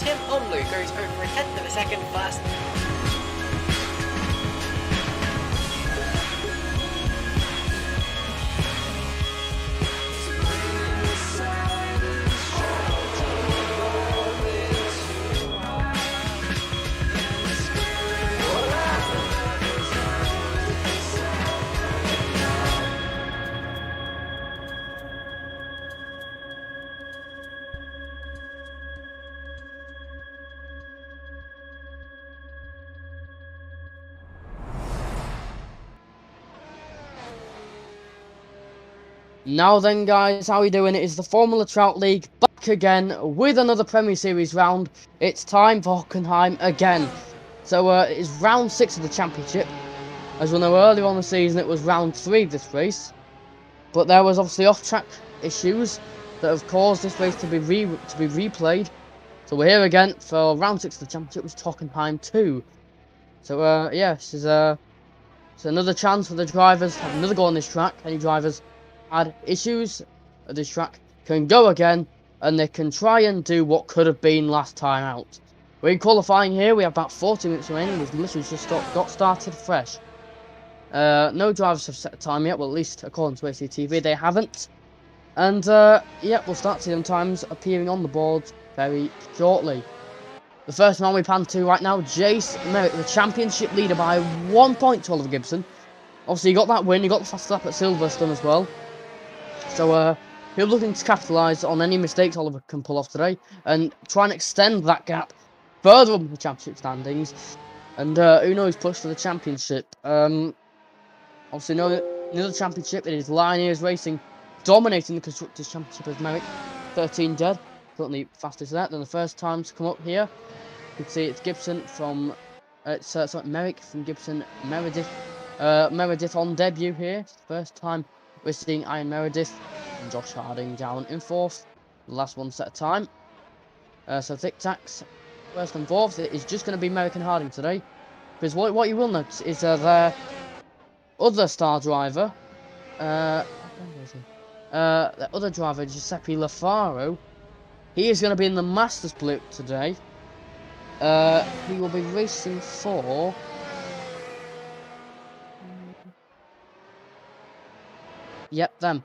him only goes over a tenth of a second fast. Now then, guys, how are you doing? It is the Formula Trout League back again with another Premier Series round. It's time for Hockenheim again. So it's round 6 of the championship. As we know, earlier on the season it was round 3 of this race, but there was obviously off-track issues that have caused this race to be replayed. So we're here again for round 6 of the championship, which is Hockenheim 2. So yeah, this is another chance for the drivers to have another go on this track. Any drivers had issues at this track can go again, and they can try and do what could have been last time out. We're in qualifying here. We have about 40 minutes remaining. We've literally just got started fresh. No drivers have set a time yet. Well, at least according to ACTV, they haven't. And yeah, we'll start seeing them times appearing on the board very shortly. The first man we pan to right now, Jace Merrick, the championship leader by 1 point to Oliver Gibson. Obviously, he got that win. He got the fast lap at Silverstone as well. So he'll be looking to capitalise on any mistakes Oliver can pull off today and try and extend that gap further up the championship standings. And who knows, push for the championship. Obviously, another championship. It is Lion Racing dominating the Constructors' Championship as Merrick. 13 dead. Certainly fastest there. Then the first time to come up here, you can see it's Gibson from... Merrick from Gibson. Meredith on debut here. First time we're seeing Ian Meredith and Josh Harding down in 4th. The last one set a time. So Tic Tacs, first and 4th. It is just going to be Merrick and Harding today. Because what you will notice is their other star driver, the other driver, Giuseppe Lafaro, he is going to be in the Masters Split today. He will be racing for... Yep, them.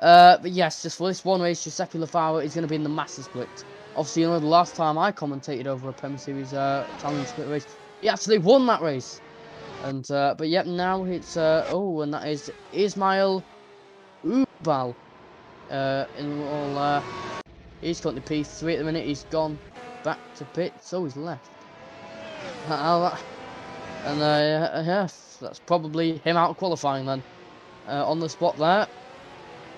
But yes, just for this one race, Giuseppe Lafaro is going to be in the Masters Split. Obviously, you know, the last time I commentated over a Premier Series Italian Split race, he actually won that race. And but yep, now it's and that is Ismail Ubal. He's currently P3 at the minute. He's gone back to pits. Oh, he's left. And yeah, that's probably him out of qualifying then. On the spot there.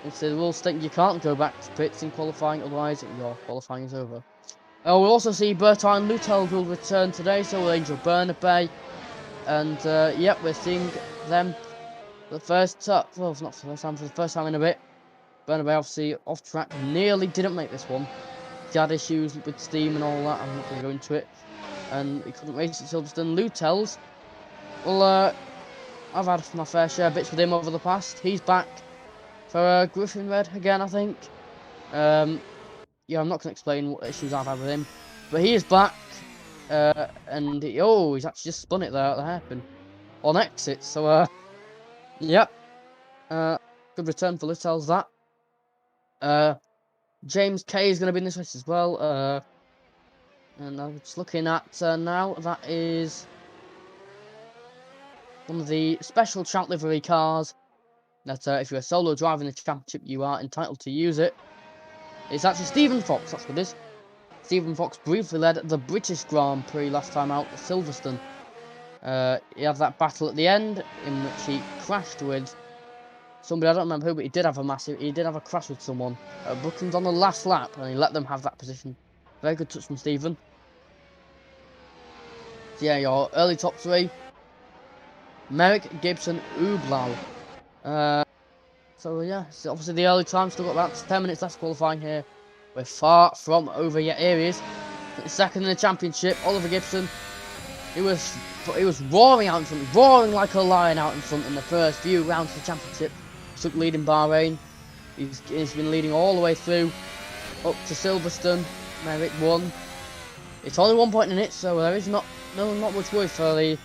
It's the rules state you can't go back to pits in qualifying, otherwise your qualifying is over. We'll also see Bertine Lutel will return today, so will Angel Bernabé. And yep, we're seeing them for the first time, well, it's not for the first time, for the first time in a bit. Bernabé obviously off track, nearly didn't make this one. He had issues with steam and all that, I'm not going to go into it. And he couldn't race at Silverstone. Lutels, well, I've had my fair share of bits with him over the past. He's back for Griffin Red again, I think. Yeah, I'm not going to explain what issues I've had with him. But he is back. And he's actually just spun it there at the hairpin. On exit, so, yep. Good return for Littell's, that. James Kay is going to be in this race as well. And I'm just looking at now, that is one of the special Trout livery cars that if you're a solo driver in the championship, you are entitled to use it. It's actually Stephen Fox, that's what it is. Stephen Fox briefly led the British Grand Prix last time out at Silverstone. He had that battle at the end in which he crashed with somebody, I don't remember who, but he did have a crash with someone at Brooklands on the last lap, and he let them have that position. Very good touch from Stephen. So yeah, your early top 3. Merrick, Gibson, Ublau. So yeah, so obviously the early time, still got about 10 minutes left qualifying here. We're far from over yet. Here he is, second in the championship, Oliver Gibson. He was roaring out in front, roaring like a lion out in front in the first few rounds of the championship. Took lead in Bahrain. He's been leading all the way through up to Silverstone. Merrick won. It's only 1 point in it, so there is not much worry for the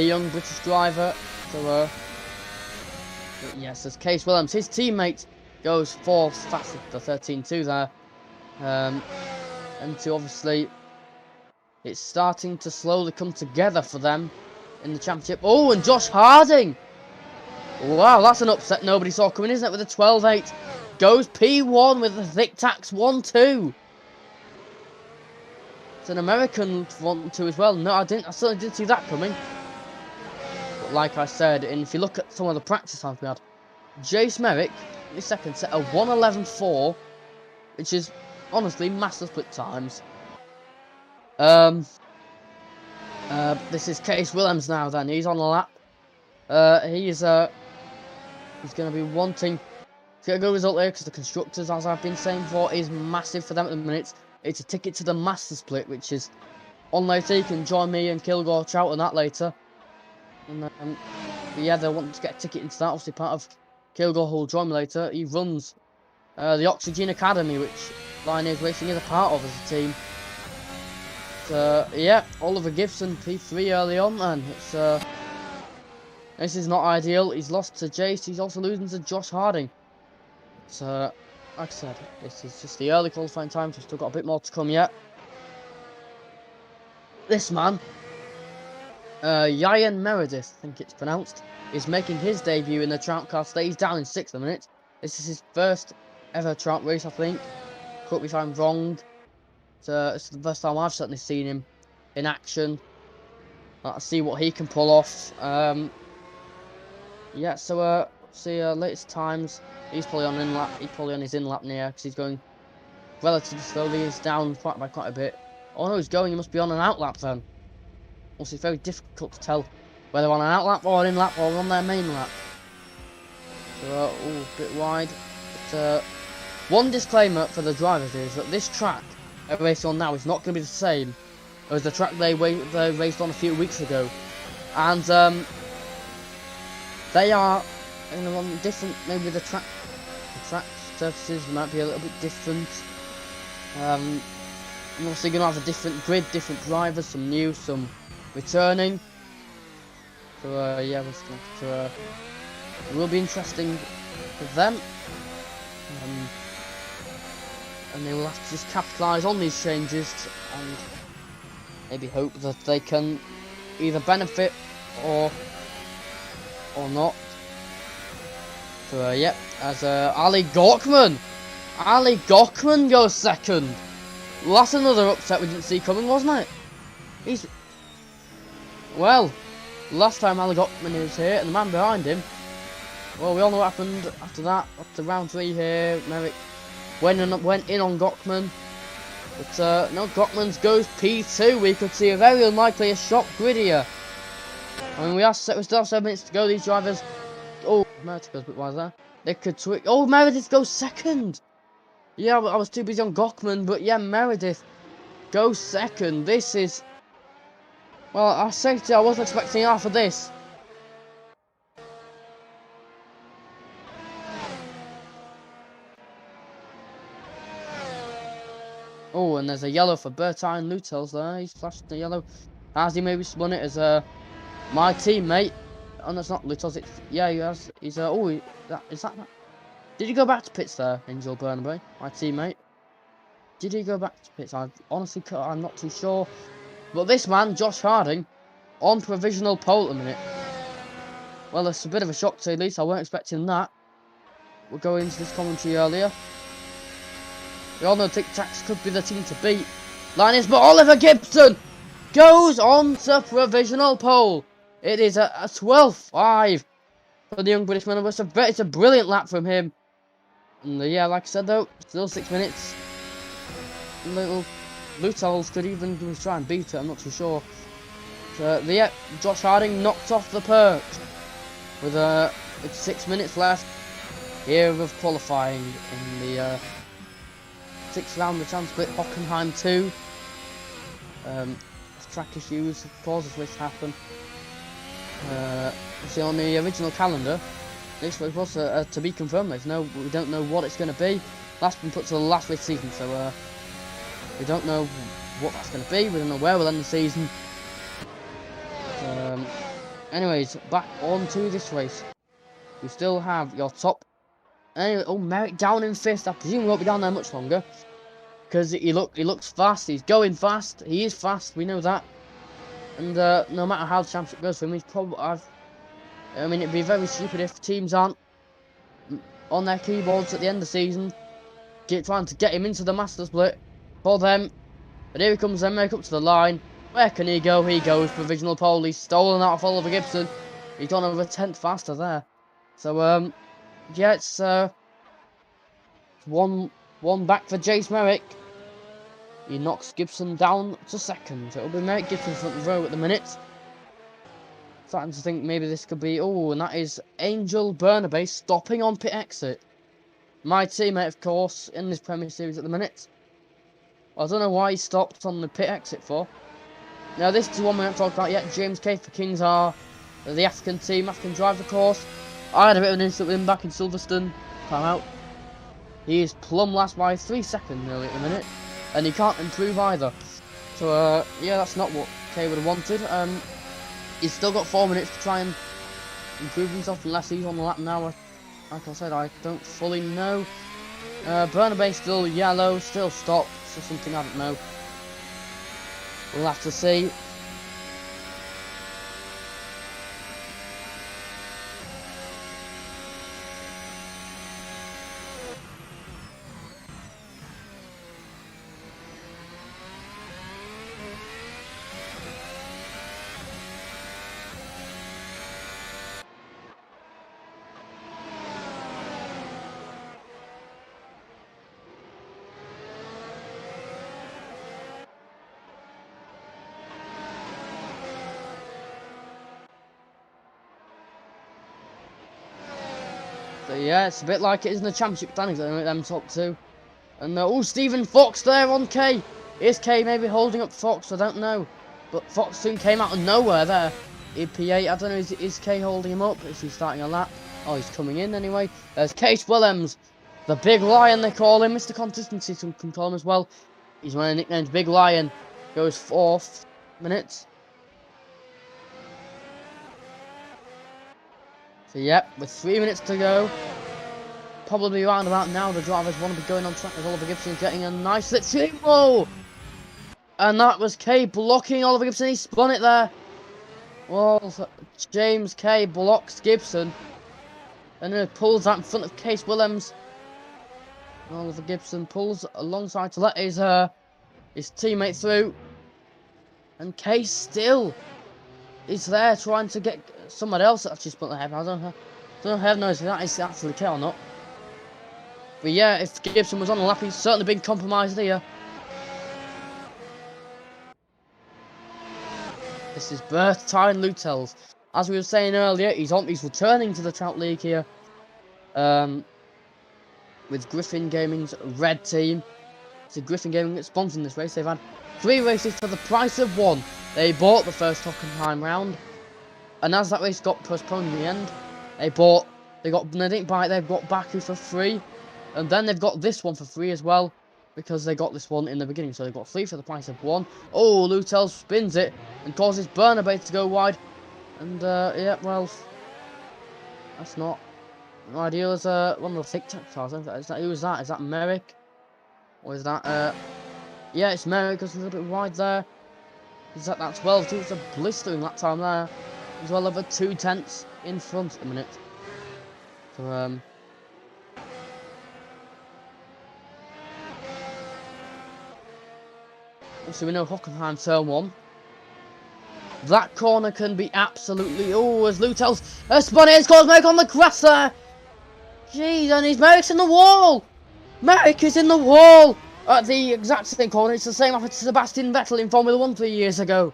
young British driver. So but yes, as Case Williams, his teammate goes 4th fast at the 13.2 there. And to obviously, it's starting to slowly come together for them in the championship. Oh, and Josh Harding! Wow, that's an upset nobody saw coming, isn't it? With a 12.8. Goes P1 with the Thick Tax 1-2. It's an American 1-2 as well. No, I certainly didn't see that coming. But like I said, and if you look at some of the practice times we had, Jace Merrick, in his second set, a 1:11.4, which is honestly massive split times. This is Case Williams now. Then he's on the lap. He's going to be wanting to get a good result here because the constructors, as I've been saying before, is massive for them at the minute. It's a ticket to the Master Split, which is on later. You can join me and Kilgore Trout on that later. And yeah, they want to get a ticket into that. Obviously, part of Kilgore who will join me later. He runs the Oxygen Academy, which Lioneers Racing is a part of as a team. So yeah, Oliver Gibson P3 early on, and it's this is not ideal. He's lost to Jace. He's also losing to Josh Harding. So, like I said, this is just the early qualifying times. We've still got a bit more to come yet. This man, Yayan Meredith, I think it's pronounced, is making his debut in the Trout car today. He's down in 6th a minute. This is his first ever Trout race, I think. Correct me if I'm wrong. It's the first time I've certainly seen him in action. Let's see what he can pull off. Yeah, so see latest times. He's probably on in lap. He's probably on his in lap near because he's going relatively slowly. He's down by quite a bit. Oh no, he's going. He must be on an out lap then. Also, it's very difficult to tell whether on an out lap or an in lap or on their main lap. So a bit wide. But one disclaimer for the drivers is that this track they're racing on now is not going to be the same as the track they raced on a few weeks ago, and they are on different. Maybe the track surfaces might be a little bit different. I'm also going to have a different grid, different drivers, some new, some returning. So yeah, it will be interesting for them. And they will have to just capitalise on these changes and maybe hope that they can either benefit or not. So yeah, as Ali Gorkman goes second. Well, that's another upset we didn't see coming, wasn't it? Well, last time Ali Gorkman was here and the man behind him, well, we all know what happened after that. Up to round 3 here, Merrick went in on Gockman, but no, Gockman's goes P2. We could see a very unlikely a shock grid here. I mean, we still have 7 minutes to go. These drivers, oh, Meredith goes a bit wide there. They could switch. Oh, Meredith goes second. Yeah, I was too busy on Gockman, but yeah, Meredith goes second. This is, well, I wasn't expecting half of this. Oh, and there's a yellow for Bertine Lutels there. He's flashed the yellow. Has he maybe spun it as my teammate? Oh, that's not Lutels. It's, yeah, he has. He's is that? Did he go back to pits there, Angel Burnby, my teammate? Did he go back to pits? I'm not too sure. But this man, Josh Harding, on provisional pole at the minute. Well, it's a bit of a shock to at least. I weren't expecting that. We'll go into this commentary earlier. We all know Tic Tacs could be the team to beat. Lioneers, but Oliver Gibson goes on to provisional pole. It is a 12.5 for the young British man. It's a brilliant lap from him. And yeah, like I said though, still 6 minutes. Little Lutels could even try and beat it, I'm not too sure. So yeah, Josh Harding knocked off the perch with 6 minutes left here of qualifying in the 6th round of the Chance Split Hockenheim 2. Track issues causes this to happen. See, on the original calendar, this was to be confirmed. We don't know what it's going to be. Last been put to the last race season, so we don't know what that's going to be. We don't know where we'll end the season. Anyways, back on to this race. We still have your top. Anyway, oh, Merrick down in fifth. I presume he won't be down there much longer. Because he looks fast. He's going fast. He is fast. We know that. And no matter how the championship goes for him, he's probably... I mean, it'd be very stupid if teams aren't on their keyboards at the end of the season, trying to get him into the master split for them. But here he comes then, make up to the line. Where can he go? He goes, provisional pole. He's stolen out of Oliver Gibson. He's gone over a tenth faster there. So, yeah, it's one back for Jace Merrick. He knocks Gibson down to second. It'll be Merrick Gibson front row at the minute. Starting to think maybe this could be... Oh, and that is Angel Bernabé stopping on pit exit. My teammate, of course, in this Premier Series at the minute. I don't know why he stopped on the pit exit for. Now, this is one we haven't talked about yet. James K for Kings are the African team, African driver course. I had a bit of an incident with him back in Silverstone. Time out. He is plumb last by 3 seconds nearly at the minute. And he can't improve either. So, yeah, that's not what K would have wanted. He's still got 4 minutes to try and improve himself unless he's on the lap now. Like I said, I don't fully know. Bernabé still yellow, still stopped. So something I don't know. We'll have to see. So yeah, it's a bit like it is in the championship standings. I know them top two. And oh, Stephen Fox there on K. Is K maybe holding up Fox? I don't know. But Fox soon came out of nowhere there. EP8, I don't know, is K holding him up? Is he starting a lap? Oh, he's coming in anyway. There's Case Willems, the Big Lion they call him. Mr. Consistency, some can call him as well. He's one of the nicknames, Big Lion. Goes 4th minute. So yep, with 3 minutes to go. Probably around about now the drivers want to be going on track with Oliver Gibson getting a nice slipstream. Whoa! And that was K blocking Oliver Gibson. He spun it there. Well, James K blocks Gibson. And then pulls that in front of Case Willems. And Oliver Gibson pulls alongside to let his teammate through. And Case still is there trying to get someone else that actually spun the head. I don't know if that is actually K or not. But yeah, if Gibson was on the lap, he's certainly been compromised here. This is Bertine Lutels. As we were saying earlier, he's returning to the Trout League here. With Griffin Gaming's red team. It's a Griffin Gaming that's sponsoring this race. They've had 3 races for the price of 1. They bought the first Hockenheim round. And as that race got postponed in the end, they didn't buy it, they've got Baku for free. And then they've got this one for free as well. Because they got this one in the beginning. So they've got 3 for the price of 1. Oh, Lutel spins it and causes Bernabé to go wide. And yeah, well, that's not ideal as one of the Tic Tac cars. Who is that? Is that Merrick? Or is that yeah, it's Merrick, because he's a little bit wide there. Is that 12? It's a blistering lap time there. He's well over 2 tenths in front at the minute. So also we know Hockenheim turn 1. That corner can be absolutely... Oh, as Lutel's spun it, scores Merrick on the grass there. Jeez, and Merrick's in the wall. Merrick is in the wall at the exact same corner. It's the same happened to Sebastian Vettel in Formula 1 3 years ago.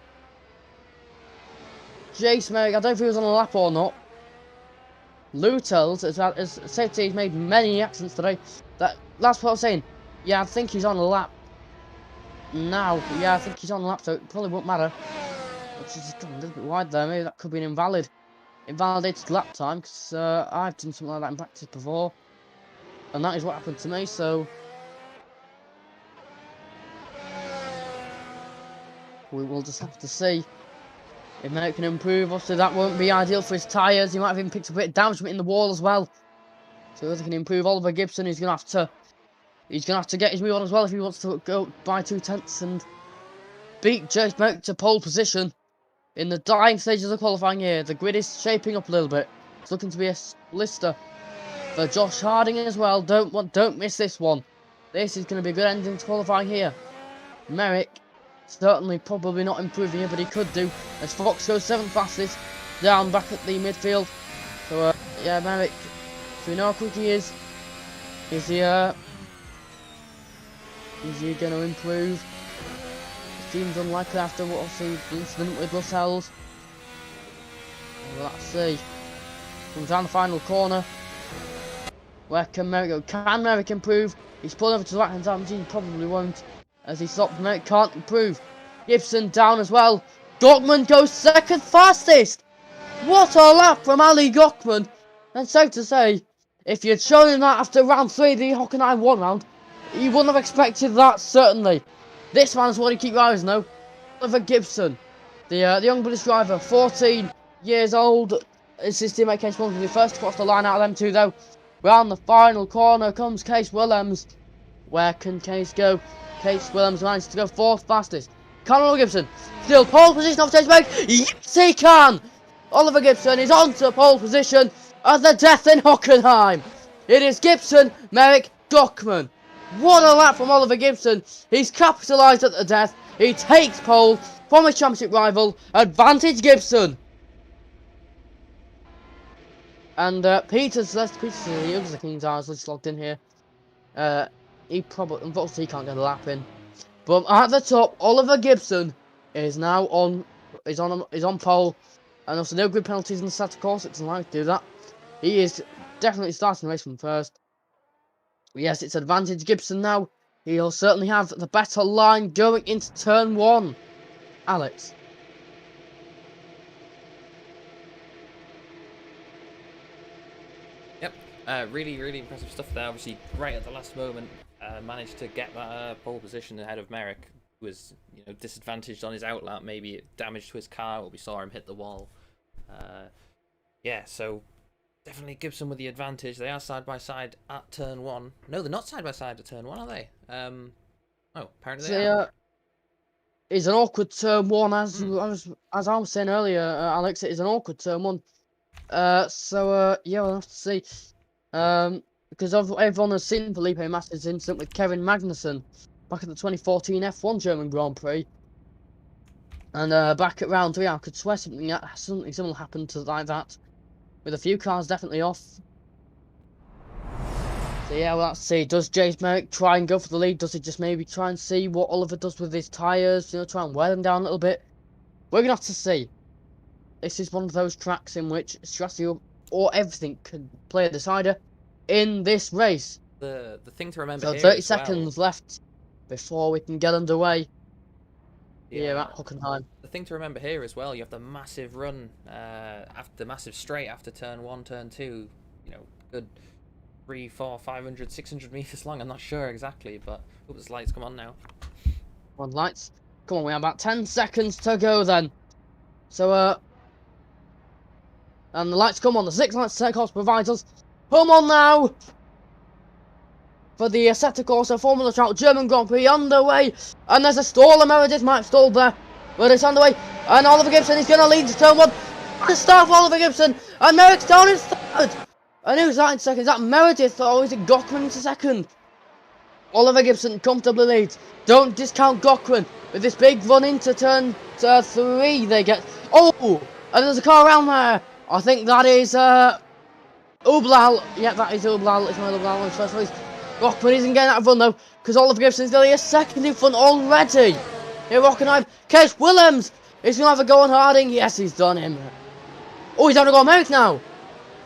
Jace Merrick, I don't know if he was on a lap or not. Lutel's, as safety, he's made many accidents today. That's what I was saying. Yeah, I think he's on a lap now. Yeah, I think he's on a lap, so it probably won't matter. Which is a little bit wide there. Maybe that could be an invalidated lap time, because I've done something like that in practice before. And that is what happened to me, so... We will just have to see if Merrick can improve. Obviously, that won't be ideal for his tyres. He might have even picked up a bit of damage in the wall as well. So if he can improve Oliver Gibson, he's gonna have to get his move on as well if he wants to go by 2/10 and beat James Merrick to pole position in the dying stages of the qualifying here. The grid is shaping up a little bit. It's looking to be a blister for Josh Harding as well. Don't miss this one. This is going to be a good ending to qualifying here. Merrick certainly probably not improving here, but he could do as Fox goes 7th fastest down back at the midfield. So yeah, Merrick, so we know how quick he is. Is he going to improve? It seems unlikely after what obviously the incident with Lascelles. Well, let's see. Comes down the final corner. Where can Merrick go? Can Merrick improve? He's pulling over to the right hand side. He probably won't, as he stops. Merrick can't improve. Gibson down as well. Gockman goes 2nd fastest. What a lap from Ali Gockman. And safe to say, if you'd shown him that after round 3 of the Hockenheim 1 round, you wouldn't have expected that, certainly. This man's what he keep your eyes on, though. Oliver Gibson, the young British driver, 14 years old. It's his teammate Case Williams will be first across the line out of them two, though. Round the final corner comes Case Willems. Where can Case go? Case Willems managed to go 4th fastest. Can Oliver Gibson still pole position off James Merrick? Yes, he can! Oliver Gibson is on to pole position at the death in Hockenheim. It is Gibson, Merrick, Gockman. What a lap from Oliver Gibson. He's capitalised at the death. He takes pole from his championship rival. Advantage Gibson. And Peters, he looks like King's Eyes just logged in here. He probably, unfortunately, he can't get a lap in. But at the top, Oliver Gibson is now on pole, and also no grid penalties in the Assetto Corsa. It doesn't like to do that. He is definitely starting the race from first. Yes, it's advantage Gibson now. He'll certainly have the better line going into turn 1. Alex. Yep, really impressive stuff there. Obviously, right at the last moment, managed to get that pole position ahead of Merrick, who was disadvantaged on his outlap. Maybe it damaged to his car, or we saw him hit the wall. Yeah, so definitely Gibson with the advantage. They are side by side at turn 1. No, they're not side by side at turn 1, are they? Oh, apparently they are. It's an awkward turn 1, as I was saying earlier, Alex. It is an awkward turn 1. Yeah, we'll have to see. Because everyone has seen Felipe Massa's incident with Kevin Magnussen back at the 2014 F1 German Grand Prix. And back at round 3, I could swear something similar happened to like that, with a few cars definitely off. So yeah, well, let's see. Does James Merrick try and go for the lead? Does he just maybe try and see what Oliver does with his tyres? Try and wear them down a little bit? We're going to have to see. This is one of those tracks in which strategy or everything could play a decider in this race. The thing to remember so here 30 as seconds left before we can get underway here at Hockenheim. The thing to remember here as well, you have the massive run, after the massive straight after turn 1, turn 2, good 300, 400, 500, 600 meters long. I'm not sure exactly, but hope the lights come on now. Come on, lights. Come on, we have about 10 seconds to go then. So, and the lights come on. The 6 lights Assetto Corsa provides us. Come on now! For the Assetto Corsa Formula Trout German Grand Prix underway. And there's a stall, and Meredith might have stalled there. But it's underway. And Oliver Gibson is going to lead to turn 1. The start for Oliver Gibson. And Merrick's down in 3rd. And who's that in 2nd? Is that Meredith or is it Gockman into 2nd? Oliver Gibson comfortably leads. Don't discount Gockman with this big run into turn 3. They get. Oh! And there's a car around there. I think that is Ublal. Yeah, that is Ublal. It's my Ublal in first place. Gockman isn't getting that run though, because Oliver Gibson's nearly a 2nd in front already. Here, Hockenheim. Case Willems is going to have a go on Harding. Yes, he's done him. Oh, he's having a go on Merrick now.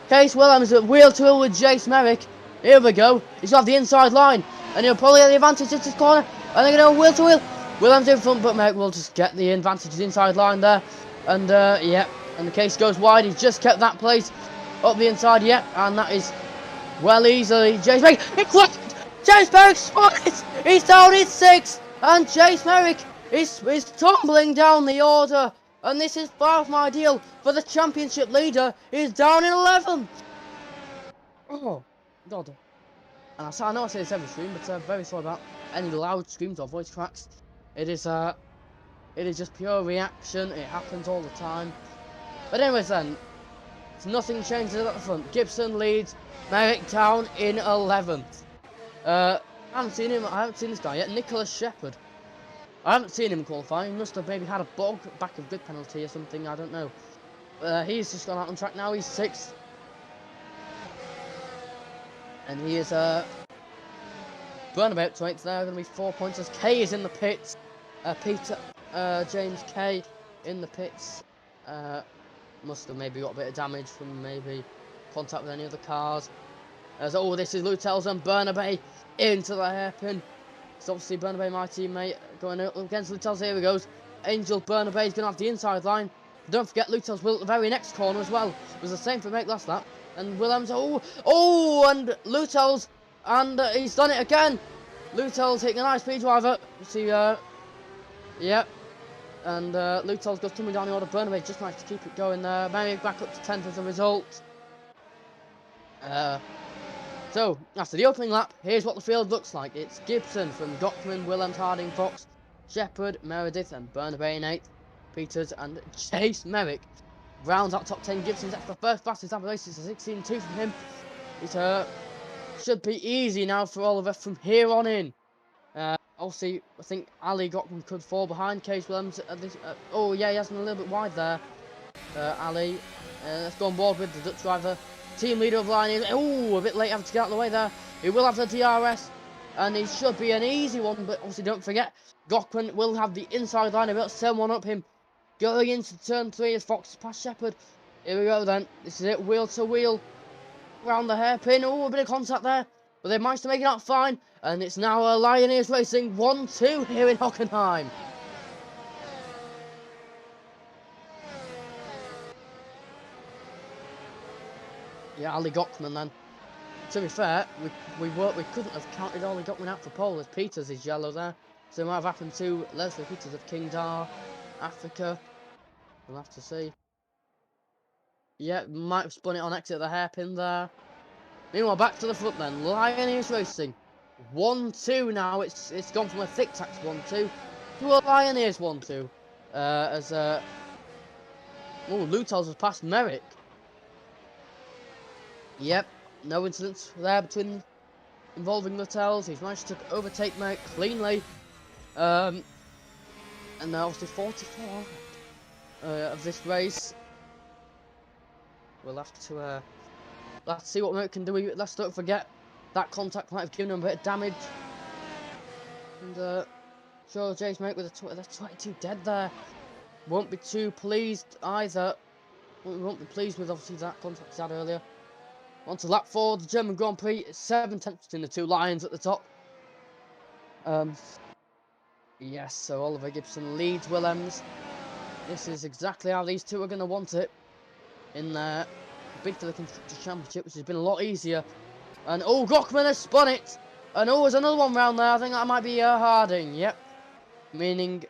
Case Willems at wheel to wheel with Jace Merrick. Here we go. He's going to have the inside line. And he'll probably have the advantage at this corner. And they're going to go wheel to wheel. Willems in front, but Merrick will just get the advantage of the inside line there. And, yeah. And the Case goes wide. He's just kept that place up the inside. Yeah. And that is well easily. Jace Merrick. It's Jace Merrick spotted. He's down in 6th. And Jace Merrick It's tumbling down the order, and this is far from ideal for the championship leader. Is down in 11th. Oh, God. And I know I say this every stream, but very sorry about any loud screams or voice cracks. It is just pure reaction. It happens all the time. But anyways then, nothing changes at the front. Gibson leads, Merrick down in 11th. I haven't seen this guy yet. Nicholas Shepherd. I haven't seen him qualify. He must have maybe had a back of good penalty or something. I don't know. He's just gone out on track now. He's 6th. And he is Burnabout to 8th there. Going to be 4 points as Kay is in the pits. James Kay in the pits. Must have maybe got a bit of damage from maybe contact with any other cars. This is Lutels and Bernabé into the hairpin. It's obviously Bernabé, my teammate, going up against Lutels. Here he goes. Angel Bernabé is going to have the inside line. Don't forget Lutels will at the very next corner as well. It was the same for Make last lap. And Willems, and Lutels, and he's done it again. Lutels hitting a nice speed driver. See, yep. And Lutels goes tumbling down the order. Bernabé just managed to keep it going there. Maybe back up to 10th as a result. So, after the opening lap, here's what the field looks like. It's Gibson from Gockman, Willems, Harding, Fox, Shepherd, Meredith, and Bernabé in 8th. Peters and Chase Merrick rounds out top 10. Gibson's after the first fastest lap of the race. It's a 16.2 from him. It should be easy now for all of us from here on in. Obviously, I think Ali Gockman could fall behind Case Williams at this. Oh, yeah, he has been a little bit wide there. Ali. Let's go on board with the Dutch driver. Team leader of line. Oh, a bit late having to get out of the way there. He will have the DRS. And it should be an easy one. But obviously, don't forget, Gockman will have the inside line. About to turn one up him. Going into turn 3 as Fox past Shepherd. Here we go then. This is it. Wheel to wheel. Round the hairpin. Oh, a bit of contact there. But they managed to make it out fine. And it's now Lioneers Racing 1-2 here in Hockenheim. Yeah, Ali Gockman then. To be fair, we couldn't have counted Ali Gockman out for pole as Peters is yellow there. So it might have happened to Leslie Peters of King Dar, Africa. We'll have to see. Yeah, might have spun it on exit of the hairpin there. Meanwhile, back to the front then. Lioneers Racing 1-2 now. It's gone from a thick tax 1-2 to a Lioneers 1-2. Lutels has passed Merrick. Yep, no incidents there involving Lutels. He's managed to overtake Merrick cleanly. And now obviously 44 of this race. We'll have to let's see what Merrick can do. Let's don't forget that contact might have given him a bit of damage. And sure, James Merrick with a 22 dead there. Won't be too pleased either. We won't be pleased with obviously that contact he had earlier. On to lap 4, the German Grand Prix. 7 tenths between the two Lions at the top. Yes, so Oliver Gibson leads Willems. This is exactly how these two are going to want it in their bid for the Constructors' Championship, which has been a lot easier. And Gockman has spun it. And there's another one round there. I think that might be Harding. Yep. Meaning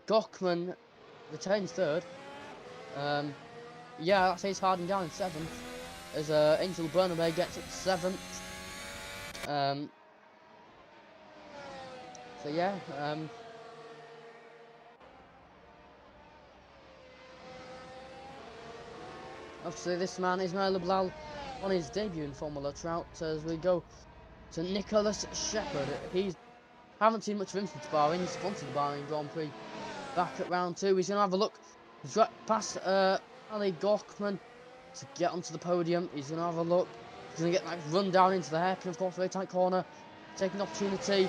Gockman retains 3rd. Yeah, that says Harding down in 7th. As Angel Bernabé gets up to 7th. So yeah, obviously this man is Ismail Blal on his debut in Formula Trout as we go to Nicholas Shepherd. Haven't seen much of him since Bahrain. He sponsored the Bahrain Grand Prix back at round 2. He's going to have a look past Ali Gockman to get onto the podium. He's going to have a look. He's going to get that run down into the hairpin, of course, very tight corner. Taking an opportunity.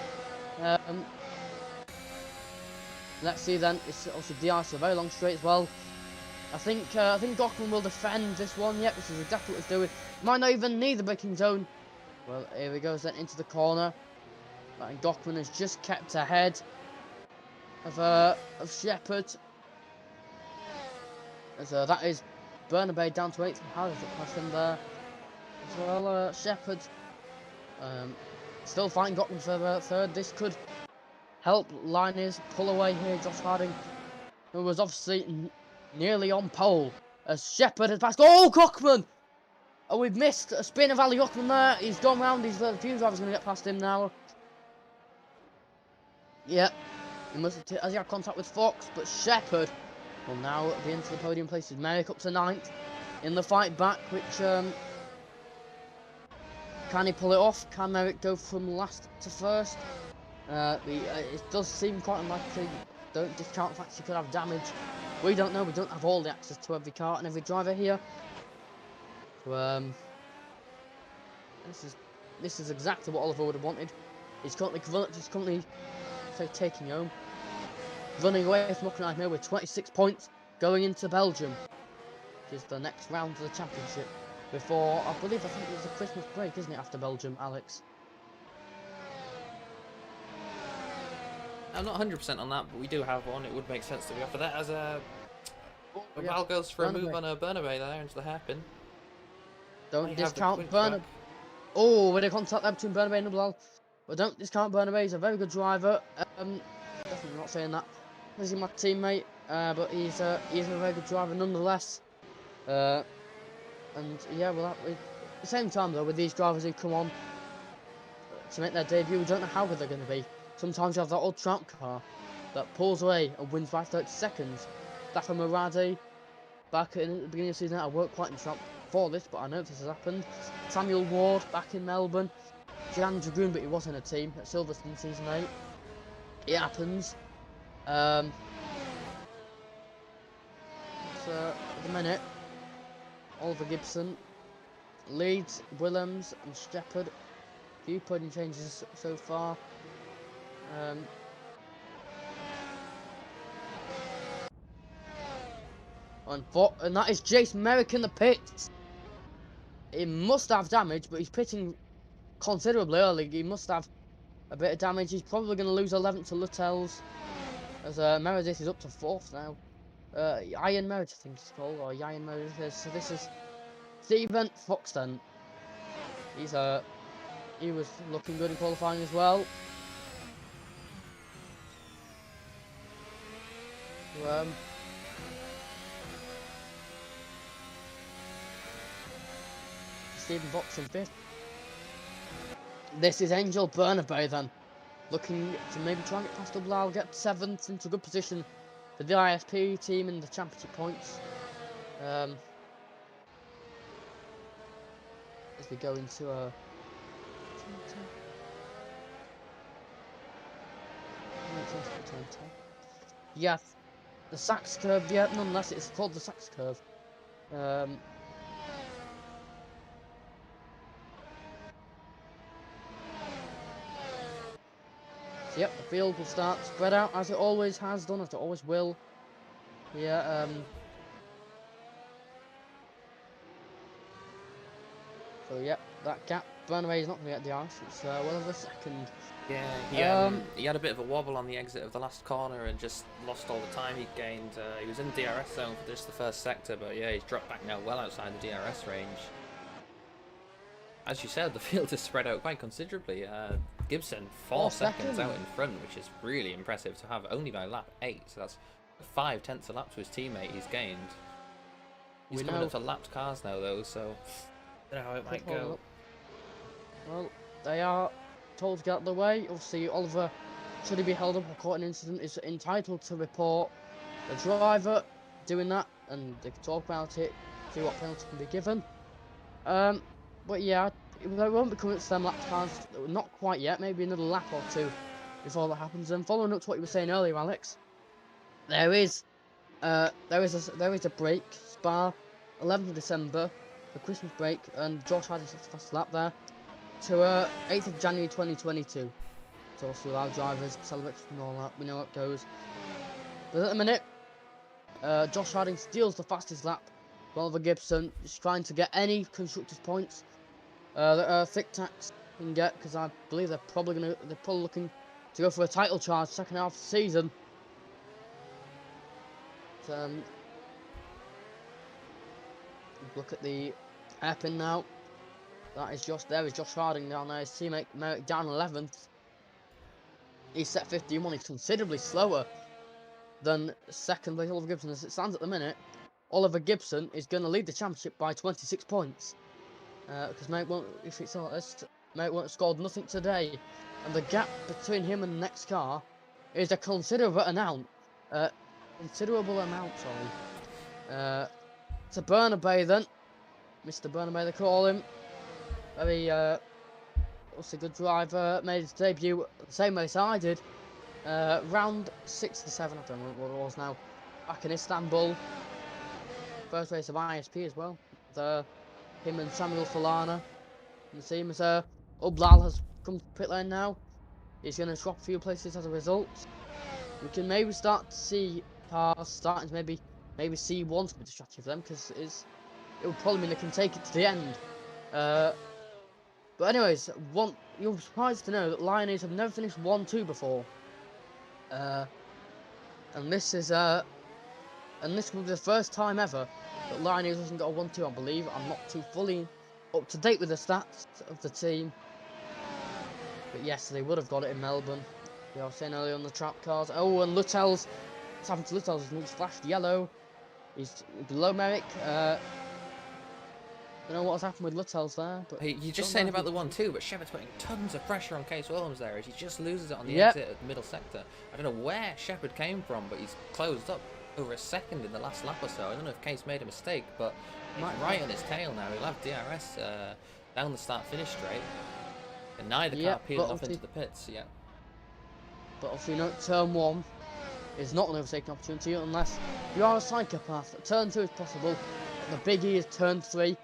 Let's see then. It's also DRS, a very long straight as well. I think Gockman will defend this one. Yep, this is exactly what he's doing. Might not even need the braking zone. Well, here he goes then into the corner. And Gockman has just kept ahead of Shepherd. As that is Bernabé down to 8th. How does it pass him there? As well, Shepherd still fighting Gockman for 3rd. This could help liners pull away here. Josh Harding, who was obviously nearly on pole, as Shepherd has passed. Oh, Cockman! Oh, we've missed a spin of Ali Cockman there. He's gone round. He's the few drivers going to get past him now. Yep. He must have as he had contact with Fox, but Shepherd will now be into the podium places. Merrick up to 9th in the fight back, which can he pull it off? Can Merrick go from last to first? It does seem quite unlikely. Don't discount the fact he could have damage. We don't know. We don't have all the access to every car and every driver here. So, this is exactly what Oliver would have wanted. He's currently taking home, running away from Hockenheim with 26 points, going into Belgium, which is the next round of the championship. Before, I think it's a Christmas break, isn't it, after Belgium, Alex? I'm not 100% on that, but we do have one. It would make sense to be after that as Val goes for a move on a Bernabé there into the hairpin. Don't discount Bernabé. Oh, with a contact there between Bernabé and Nubal. But don't discount Bernabé. He's a very good driver. Definitely not saying that. He's my teammate, but he's a very good driver nonetheless. And yeah, well, at the same time though, with these drivers who come on to make their debut, we don't know how good they're going to be. Sometimes you have that old trap car that pulls away and wins by 30 seconds. That from Muradi. Back in the beginning of the season, I worked quite in trap for this, but I know this has happened. Samuel Ward back in Melbourne. Jan Dragoon, but he was in a team at Silverstone season 8. It happens. So at the minute, Oliver Gibson, Leeds, Willems, and Shepherd. A few podium changes so far. And that is Jace Merrick in the pits. He must have damage, but he's pitting considerably early. He must have a bit of damage. He's probably going to lose 11th to Luttels, as Meredith is up to 4th now. Ian Meredith, I think it's called, or Ian Meredith. So this is Stephen Foxton. He was looking good in qualifying as well. Stephen Fox in 5th. This is Angel Bernabé then, looking to maybe try and get past Dublal, get 7th into a good position for the ISP team in the championship points. As we go into a yeah, the Sachs curve. Yeah, nonetheless, it's called the Sachs curve. So yep, the field will start spread out as it always has done, as it always will. Yeah, so yep, that gap. Bernabé is not going to get the ice. It's well over a second. Yeah, he had a bit of a wobble on the exit of the last corner and just lost all the time he gained. He was in the DRS zone for just the first sector, but yeah, he's dropped back now well outside the DRS range. As you said, the field is spread out quite considerably. Gibson 4 seconds out in front, which is really impressive to have only by lap 8. So that's 5/10 a lap to his teammate he's gained. He's coming up to lapped cars now though, so I don't know how it might go. Well, they are told to get out of the way. Obviously, Oliver, should he be held up or caught in an incident, is entitled to report the driver doing that, and they can talk about it, see what penalty can be given. But yeah, they won't be coming to them lap cars, not quite yet, maybe another lap or two before that happens. And following up to what you were saying earlier, Alex, there is a break, Spa, 11th of December, the Christmas break, and Josh had his fast lap there, to 8th of January 2022. So obviously our drivers, celebration and all that, we know how it goes. But at the minute, Josh Harding steals the fastest lap. Oliver Gibson is trying to get any constructors points that Thick Tax can get, because I believe they're probably looking to go for a title charge second half of the season. So, look at the hairpin now. That is Josh. There is Josh Harding down there. His teammate Merrick down 11th. He's set 15-1. He's considerably slower than second place Oliver Gibson. As it stands at the minute, Oliver Gibson is going to lead the championship by 26 points. Because Mate won't, if it's honest, Mate won't have scored nothing today. And the gap between him and the next car is a considerable amount. To Bernabé then. Mr. Bernabé, they call him. Very, also good driver. Made his debut the same race I did. Round 6 to 7, I don't know what it was now. Back in Istanbul. First race of ISP as well. Him and Samuel Solana. And the team is Ublal has come to pit lane now. He's going to swap a few places as a result. We can maybe start to see cars starting to maybe C1's be the strategy for them, because it would probably mean they can take it to the end. But anyways, you're surprised to know that Lioneers have never finished 1-2 before. And this will be the first time ever that Lioneers hasn't got a 1-2, I believe. I'm not too fully up to date with the stats of the team. But yes, they would have got it in Melbourne. I was saying earlier on the trap cars. Oh, and Luttels. What's happened to Luttels? He's flashed yellow. He's below Merrick. I don't know what's happened with Luttels there. But hey, you're just saying about the 1-2, but Shepard's putting tons of pressure on Case Williams there as he just loses it on the exit of the middle sector. I don't know where Shepard came from, but he's closed up over a second in the last lap or so. I don't know if Case made a mistake, but he's right on his tail now. He'll have DRS down the start-finish straight. And neither car peeling off into the pits, But obviously, turn 1 is not an overtaking opportunity unless you are a psychopath. Turn 2 is possible. The big E is turn 3.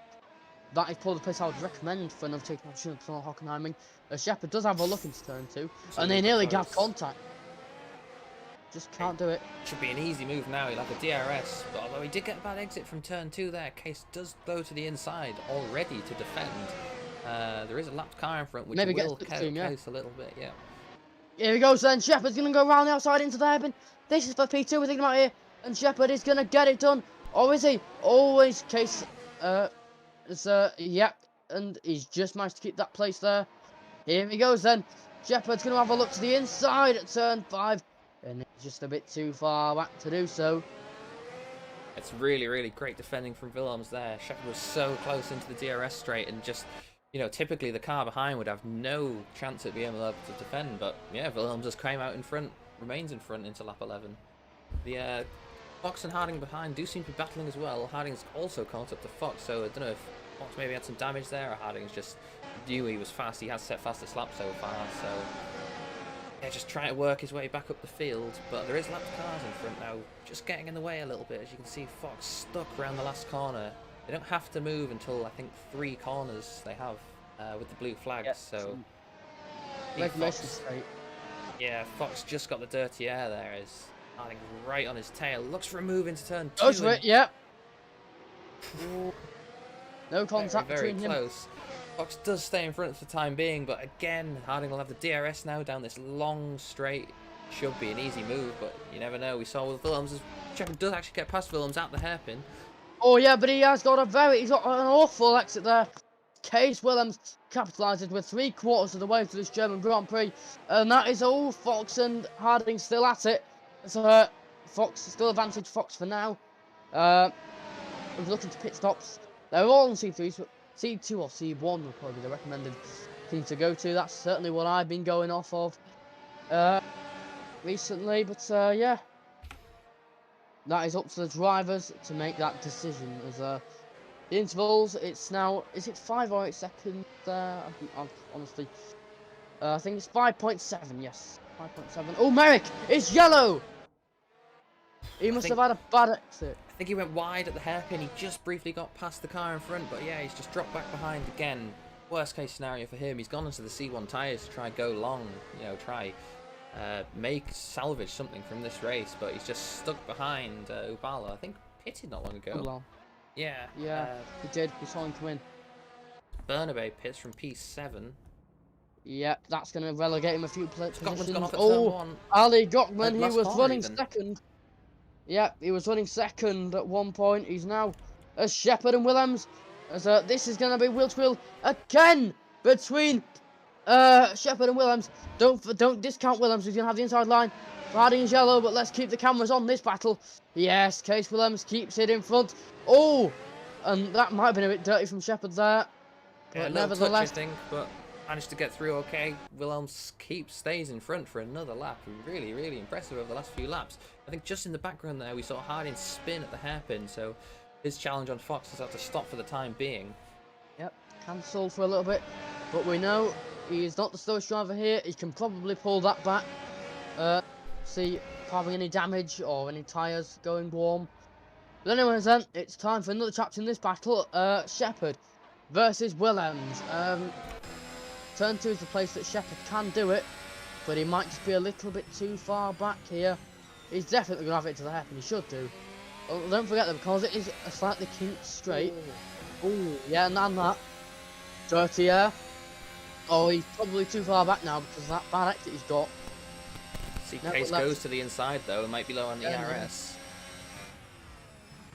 That is probably the place I would recommend for an overtaking opportunity for Hockenheiming. Shepard does have a look into turn 2, and they nearly got contact. Just can't do it. Should be an easy move now. He'll have a DRS, but although he did get a bad exit from turn 2 there, Case does go to the inside already to defend. There is a lapped car in front, which maybe will Case a little bit, Here he goes then. Shepard's going to go around the outside into the hairpin. This is for P2, we're thinking about here. And Shepard is going to get it done. Or is he? Always Case. Yep. And he's just managed to keep that place there. Here he goes then. Shepard's going to have a look to the inside at turn 5. And it's just a bit too far back to do so. It's really, really great defending from Willems there. Shepard was so close into the DRS straight and just... You know, typically the car behind would have no chance at being able to defend, but yeah, Willems just came out in front, remains in front into lap 11. The Fox and Harding behind do seem to be battling as well. Harding's also caught up to Fox, so I don't know if Fox maybe had some damage there, or Harding's just knew he was fast. He has set fastest lap so far, so yeah, just trying to work his way back up the field. But there is lapped cars in front now, just getting in the way a little bit. As you can see, Fox stuck around the last corner. They don't have to move until, I think, 3 corners they have with the blue flags, so... Yeah, Fox just got the dirty air there as Harding's right on his tail. Looks for a move into turn 2. Goes for it, yeah. No contact very between close. Fox does stay in front for the time being, but again, Harding will have the DRS now down this long straight. Should be an easy move, but you never know. We saw with Willems, Shepard does actually get past Willems at the hairpin. Oh yeah, but he's got an awful exit there. Case Willems capitalises with 3/4 of the way to this German Grand Prix, and that is all. Fox and Harding still at it. So Fox still advantage Fox for now. We're looking to pit stops. They're all on C3, so C2 or C1 will probably be the recommended thing to go to. That's certainly what I've been going off of recently, but yeah. That is up to the drivers to make that decision. As the intervals, it's now, is it 5 or 8 seconds there? Honestly, I think it's 5.7. Yes, 5.7. Oh, Merrick, it's yellow. He must have had a bad exit. I think he went wide at the hairpin. He just briefly got past the car in front, but yeah, he's just dropped back behind again. Worst case scenario for him, he's gone into the C1 tyres to try go long. You know, salvage something from this race, but he's just stuck behind Ubala. I think pitted not long ago. Ubala. Yeah. He did. We saw him come in. Bernabé pits from P7. Yep, that's going to relegate him a few positions. Gone off at turn 1. Ali Gockman, he was running even. second. Yep, he was running second at one point. He's now as Shepard and Willems. As this is going to be wheel to wheel again between Shepherd and Williams. Don't discount Williams. He's gonna have the inside line. Harding is yellow, but let's keep the cameras on this battle. Yes, Case Williams keeps it in front. Oh, and that might have been a bit dirty from Shepherd there. Yeah, But a little nevertheless, touch, I think, but managed to get through okay. Wilhelms stays in front for another lap. Really, really impressive over the last few laps. I think just in the background there, we saw Harding spin at the hairpin, so his challenge on Fox has had to stop for the time being. yep, cancelled for a little bit. But we know he is not the slowest driver here. He can probably pull that back. See, having any damage or any tyres going warm. But anyways then, it's time for another chapter in this battle. Shepherd versus Williams. Turn 2 is the place that Shepherd can do it, but he might just be a little bit too far back here. He's definitely going to have it to the hairpin, he should do. Oh, don't forget that because it is a slightly kinked straight. Ooh, yeah, and that. Dirty air. Oh, he's probably too far back now because of that bad exit he's got. See, No, Case but goes to the inside though, it might be low on the Yeah, ERS.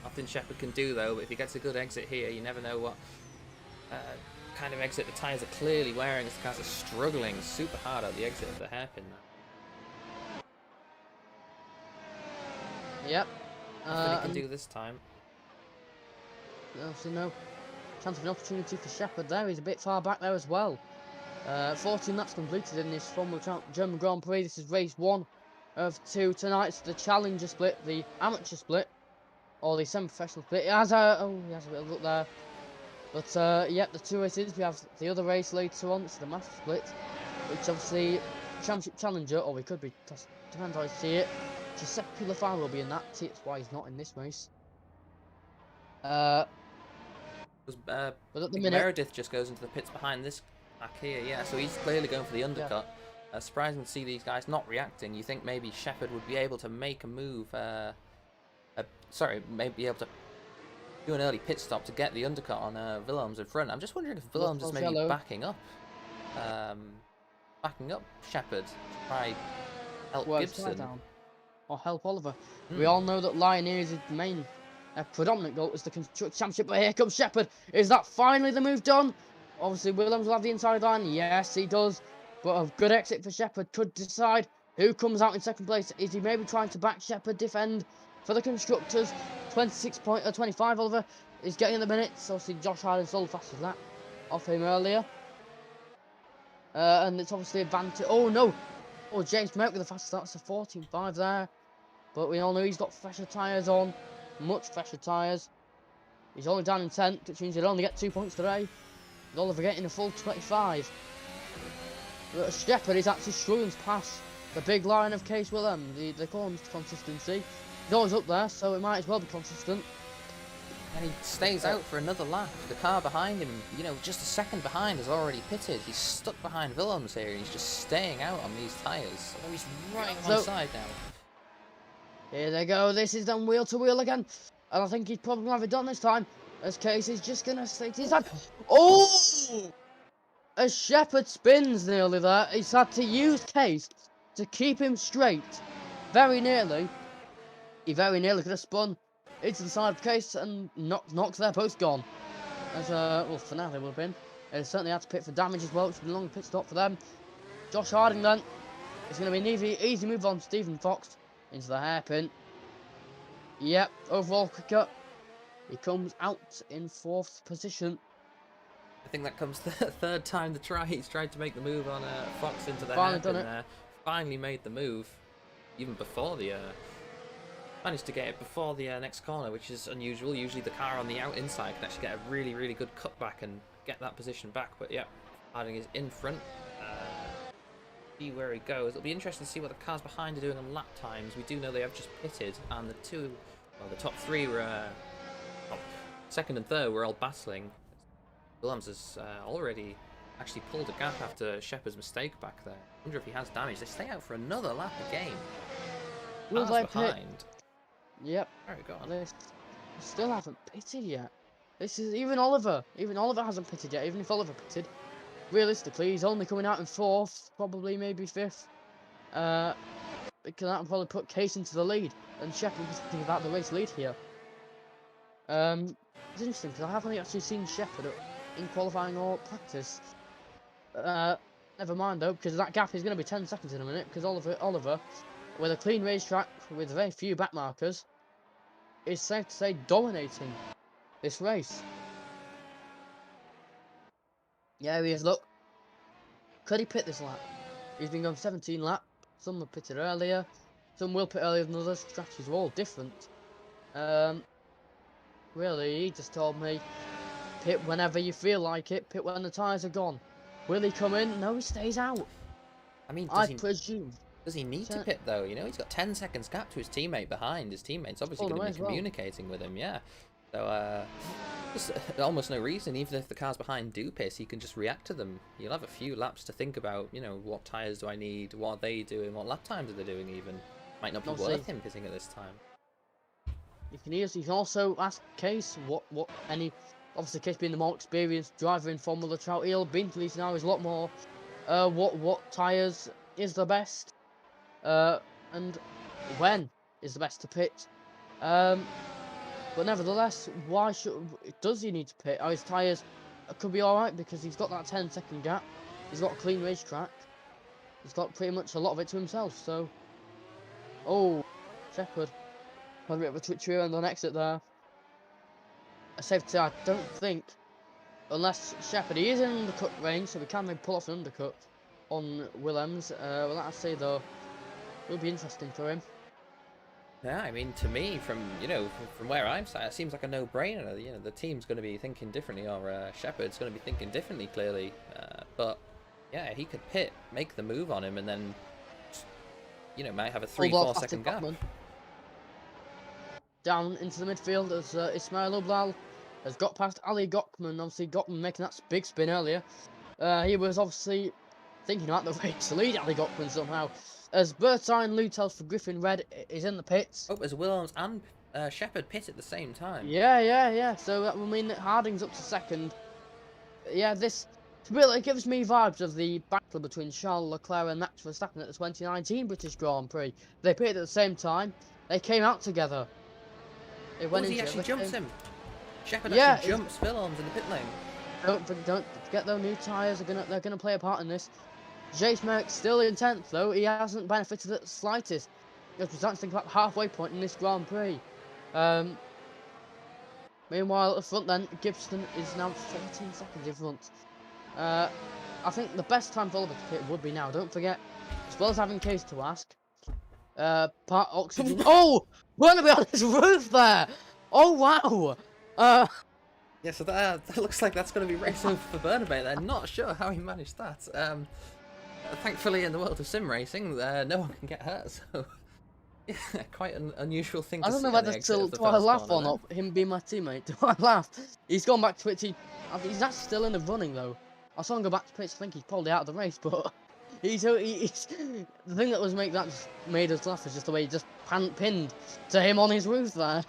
Nothing Shepherd can do though, but if he gets a good exit here, you never know what kind of exit the tyres are clearly wearing. As the cars are struggling super hard at the exit of the hairpin. Yep. Nothing he can do this time. Obviously no chance of an opportunity for Shepherd there. He's a bit far back there as well. 14 laps completed in this Formula German Grand Prix. This is race 1 of 2. Tonight's the Challenger split, the Amateur split, or the Semi-Professional split. It has a, he has a bit of luck there. But, yep, the 2 races. We have the other race later on. It's the Master split, which obviously Championship Challenger, or we could be, depends how you see it. Giuseppe Lafaro will be in that. That's why he's not in this race. But at the minute, Meredith just goes into the pits behind this back here, yeah, so he's clearly going for the undercut. Yeah. Surprising to see these guys not reacting. You think maybe Shepherd would be able to make a move, maybe be able to do an early pit stop to get the undercut on Wilhelms in front. I'm just wondering if Wilhelms is maybe backing up Shepherd to try help Gibson. Or help Oliver. We all know that Lioneer's main predominant goal is the Constructors' Championship, but here comes Shepherd. Is that finally the move done? Obviously, Williams will have the inside line. Yes, he does. But a good exit for Shepherd could decide who comes out in second place. Is he maybe trying to back Shepherd defend for the Constructors? 25 Oliver is getting in the minutes. Obviously, Josh Harding sold fast as that off him earlier. And it's obviously advantage. Oh, no. Oh, James Merrick with the fastest start. It's a 14.5 there. But we all know he's got fresher tyres on. Much fresher tyres. He's only down in 10th, which means he'll only get 2 points today. With Oliver getting a full 25. But Shepherd is actually struggling to pass the big line of Case Williams. They call him consistency. He's always up there, so it might as well be consistent. And he stays out for another lap. The car behind him, you know, just a second behind, has already pitted. He's stuck behind Wilhelms here, and he's just staying out on these tyres. Oh, he's right on the side now. Here they go. This is done wheel to wheel again. And I think he's probably going to have it done this time. As Case is just going to stay to his side. Oh! As Shepherd spins nearly there. He's had to use Case to keep him straight. Very nearly. He very nearly could have spun into the side of Case and knocks their post gone. As, well, for now they would have been. They certainly had to pit for damage as well, which would be a long pit stop for them. Josh Harding then. It's going to be an easy move on Stephen Fox into the hairpin. Yep, overall quicker. He comes out in 4th position. I think that comes the third time he's tried to make the move on Fox into the Finally hairpin done it. there. Finally made the move. Even before the... managed to get it before the next corner, which is unusual. Usually the car on the inside can actually get a really, really good cutback and get that position back. But yeah, Harding is in front. See where he goes. It'll be interesting to see what the cars behind are doing on lap times. We do know they have just pitted, and the top 3 were... second and third were all battling. Williams has already actually pulled a gap after Shepherd's mistake back there. I wonder if he has damage. They stay out for another lap again. Will Cars they behind. pit? Yep. Very good. They still haven't pitted yet. This is even Oliver. Even Oliver hasn't pitted yet. Even if Oliver pitted, realistically, he's only coming out in 4th, probably maybe 5th. Because that will probably put Case into the lead, and Shepherd was thinking about the race lead here. It's interesting because I haven't actually seen Shepherd in qualifying or practice. Never mind though, because that gap is going to be 10 seconds in a minute. Because Oliver, with a clean racetrack with very few back markers, is safe to say dominating this race. Yeah, he is. Look, could he pit this lap? He's been going 17 laps. Some were pitted earlier. Some will pit earlier than others. Strategies are all different. Really, he just told me, pit whenever you feel like it. Pit when the tyres are gone. Will he come in? No, he stays out. I mean, I presume. Does he need to pit though? You know, he's got 10 seconds gap to his teammate behind. His teammate's obviously going to be communicating with him, yeah. So, there's almost no reason, even if the cars behind do piss, he can just react to them. You'll have a few laps to think about, you know, what tyres do I need, what are they doing, what lap times are they doing even. Might not be worth him pitting at this time. You can also ask Case obviously Case being the more experienced driver in Formula Trout, he'll be into these now is a lot more what tyres is the best and when is the best to pit. But nevertheless, does he need to pit? Oh, his tyres could be alright because he's got that 10-second gap. He's got a clean racetrack. He's got pretty much a lot of it to himself, so... Oh, Shepherd. Had a bit of a twitchy end on exit there. Safe to say, I don't think, unless Shepherd, he is in undercut range, so we can maybe pull off an undercut on Willems. Well, I'd say though, it would be interesting for him. Yeah, I mean, to me, from where I'm sat, it seems like a no-brainer. You know, the team's going to be thinking differently, or Shepherd's going to be thinking differently, clearly. But yeah, he could pit, make the move on him, and then, you know, might have a 3-4 second gap. Down into the midfield as Ismail Ublal has got past Ali Gockman. Obviously, Gockman making that big spin earlier. He was obviously thinking about the race to lead Ali Gockman somehow. As Bertine Lutels for Griffin Red is in the pits. Oh, as Willems and Shepherd pit at the same time. Yeah. So that will mean that Harding's up to second. Yeah, this really gives me vibes of the battle between Charles Leclerc and Max Verstappen at the 2019 British Grand Prix. They pitted at the same time. They came out together. He actually jumps him. Shepherd actually jumps Willems in the pit lane. Don't forget though, new tyres they're gonna play a part in this. Jace Merrick still in 10th though, he hasn't benefited at the slightest. Because we're starting to think about the halfway point in this Grand Prix. Meanwhile at the front then, Gibson is now 14 seconds in front. I think the best time for Oliver to pit would be now, don't forget, as well as having Case to ask. Part oxygen. Oh! Burnaby on his roof there! Oh wow! Yeah, so that looks like that's going to be race over for Burnaby. They're not sure how he managed that. Thankfully, in the world of sim racing, no one can get hurt, so yeah, quite an unusual thing to see. I don't know whether do I laugh or not, him being my teammate. Do I laugh? He's gone back to pitch. He's actually still in the running though. I saw him go back to pitch. I think he's probably out of the race, but he's the thing that just made us laugh is just the way he just pinned to him on his roof there.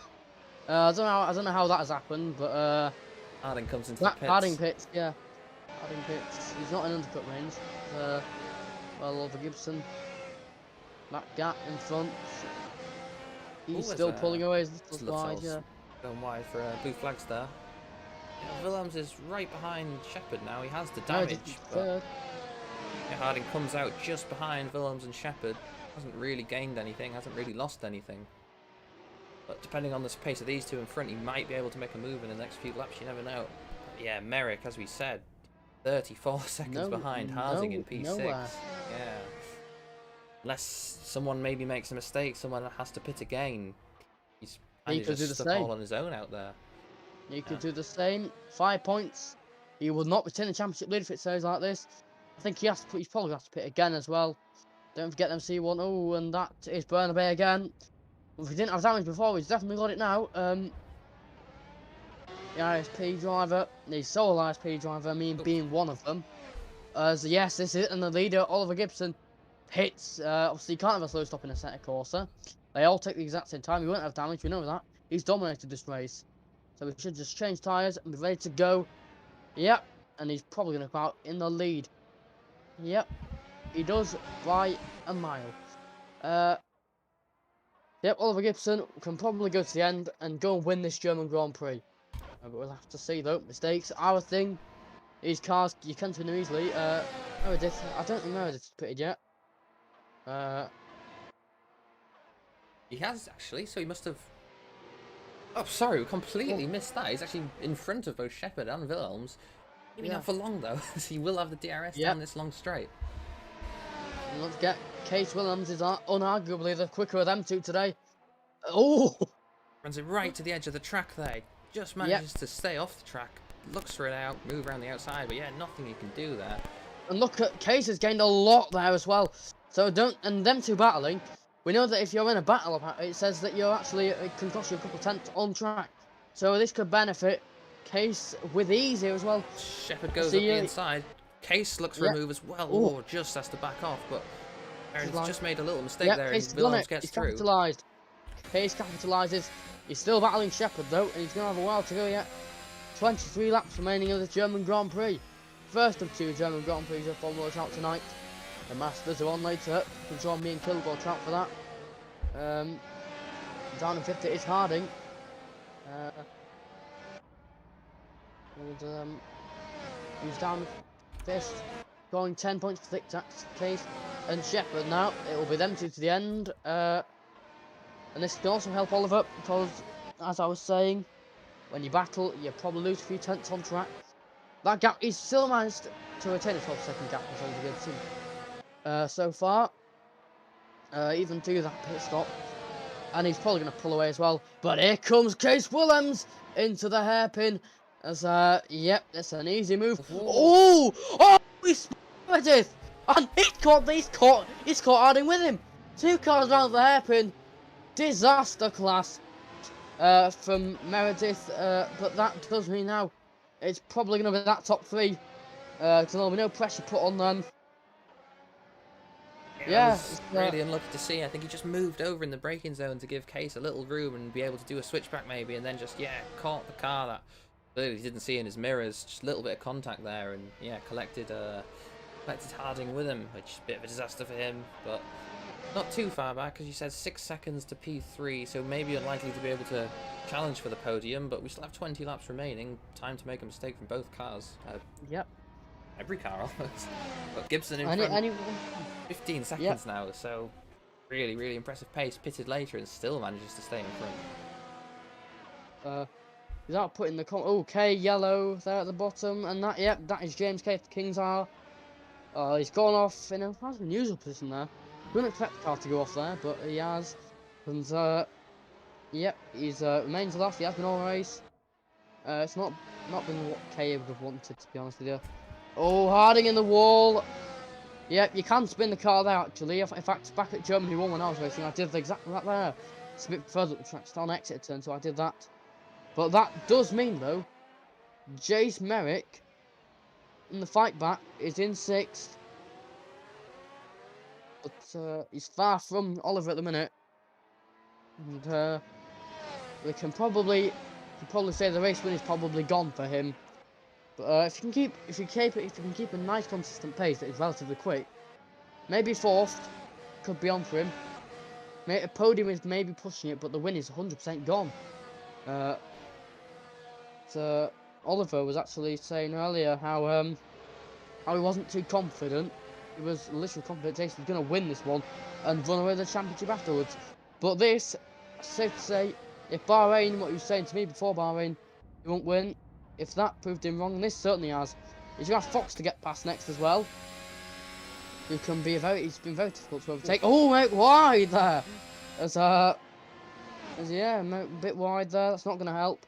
I don't know how that has happened, but Harding comes into the pits. Harding pits, yeah. Harding pits. He's not in undercut range. Well, over Gibson. That gap in front. He's still pulling away his little wide, yeah. Going wide for blue flags there. Yeah, Willems is right behind Shepherd now. He has the damage, but yeah, Harding comes out just behind Willems and Shepherd. Hasn't really gained anything, hasn't really lost anything. But depending on the pace of these two in front, he might be able to make a move in the next few laps, you never know. But yeah, Merrick, as we said, 34 seconds behind Harding in P6. Yeah. Unless someone maybe makes a mistake, someone has to pit again. He's just stuck all on his own out there. He could do the same. 5 points. He will not retain the championship lead if it stays like this. I think he's probably has to pit again as well. Don't forget them C1. Oh, and that is Burnaby again. If he didn't have damage before, he's definitely got it now. The ISP driver, the sole ISP driver, being one of them. So yes, this is it, and the leader, Oliver Gibson, hits. Obviously, you can't have a slow stop in Assetto Corsa. They all take the exact same time. He won't have damage, we know that. He's dominated this race. So we should just change tyres and be ready to go. Yep, and he's probably going to come out in the lead. Yep, he does by a mile. Yep, Oliver Gibson can probably go to the end and go and win this German Grand Prix. But we'll have to see though. Mistakes are a thing These cars, you can spin them easily. Meredith, I don't think Meredith's pitted yet. He has, actually, so he must have... Oh, sorry, we completely missed that. He's actually in front of both Shepherd and Wilhelms. Maybe not for long, though, so he will have the DRS down this long straight. And let's get Case Williams is unarguably the quicker of them two today. Oh! Runs it right to the edge of the track there. Just manages to stay off the track. Looks for it out, move around the outside, but yeah, nothing you can do there. And look at Case has gained a lot there as well. So and them two battling, we know that if you're in a battle, it says that you're actually, it can cost you a couple of tenths on track. So this could benefit Case with ease here as well. Shepherd goes up the inside. Case looks for a move as well. Oh, just has to back off, but Aaron's just made a little mistake there, and Williams gets through. Capitalised. Case capitalises. He's still battling Shepherd though, and he's going to have a while to go yet. 23 laps remaining of the German Grand Prix. First of 2 German Grand Prix of Formula Trout tonight. The Masters are on later. You can join me and Kilgore Trout for that. Down in 5th is Harding. Who's down 5th, going 10 points for Thick Tax Case and Shepherd now. It will be them two to the end. And this can also help Oliver because, as I was saying, when you battle, you probably lose a few tenths on track. That gap, he's still managed to retain a 12-second gap as a good team. So far, even through that pit stop. And he's probably going to pull away as well. But here comes Case Williams into the hairpin. As, yep, that's an easy move. Oh! Oh! He's Meredith! And he's caught Harding with him. 2 cars round the hairpin. Disaster class from Meredith. But that does mean now it's probably going to be that top 3. So there'll be no pressure put on them. Yeah, really unlucky to see. I think he just moved over in the braking zone to give Case a little room and be able to do a switchback maybe, and then just caught the car that clearly he didn't see in his mirrors. Just a little bit of contact there, and collected Harding with him, which is a bit of a disaster for him, but not too far back, because you said 6 seconds to P3, so maybe unlikely to be able to challenge for the podium, but we still have 20 laps remaining. Time to make a mistake from both cars. Yep. Every car almost. But Gibson in front. 15 seconds now, so really, really impressive pace. Pitted later and still manages to stay in front. Without putting the okay, yellow there at the bottom, and that is James K. King's R. He's gone off in a rather unusual position there. Wouldn't expect the car to go off there, but he has. And he's remains last. He has been all race. It's not been what K would have wanted, to be honest with you. Oh, Harding in the wall. Yep, you can spin the car there actually. In fact, back at Germany 1 when I was racing, I did exactly that there. It's a bit further up the track, it's on exit turn, so I did that. But that does mean though, Jace Merrick in the fight back is in 6th. But he's far from Oliver at the minute. And we can probably say the race win is probably gone for him. But if you can keep a nice consistent pace that is relatively quick, maybe 4th could be on for him. A podium is maybe pushing it, but the win is 100% gone. So Oliver was actually saying earlier how he wasn't too confident. He was literally confident Jason was going to win this one and run away with the championship afterwards. But this, safe to say, if Bahrain, what he was saying to me before Bahrain, he won't win. If that proved him wrong, and this certainly has. He's going to have Fox to get past next as well. Who can be he's been very difficult to overtake. Oh, mate, wide there! A bit wide there. That's not going to help.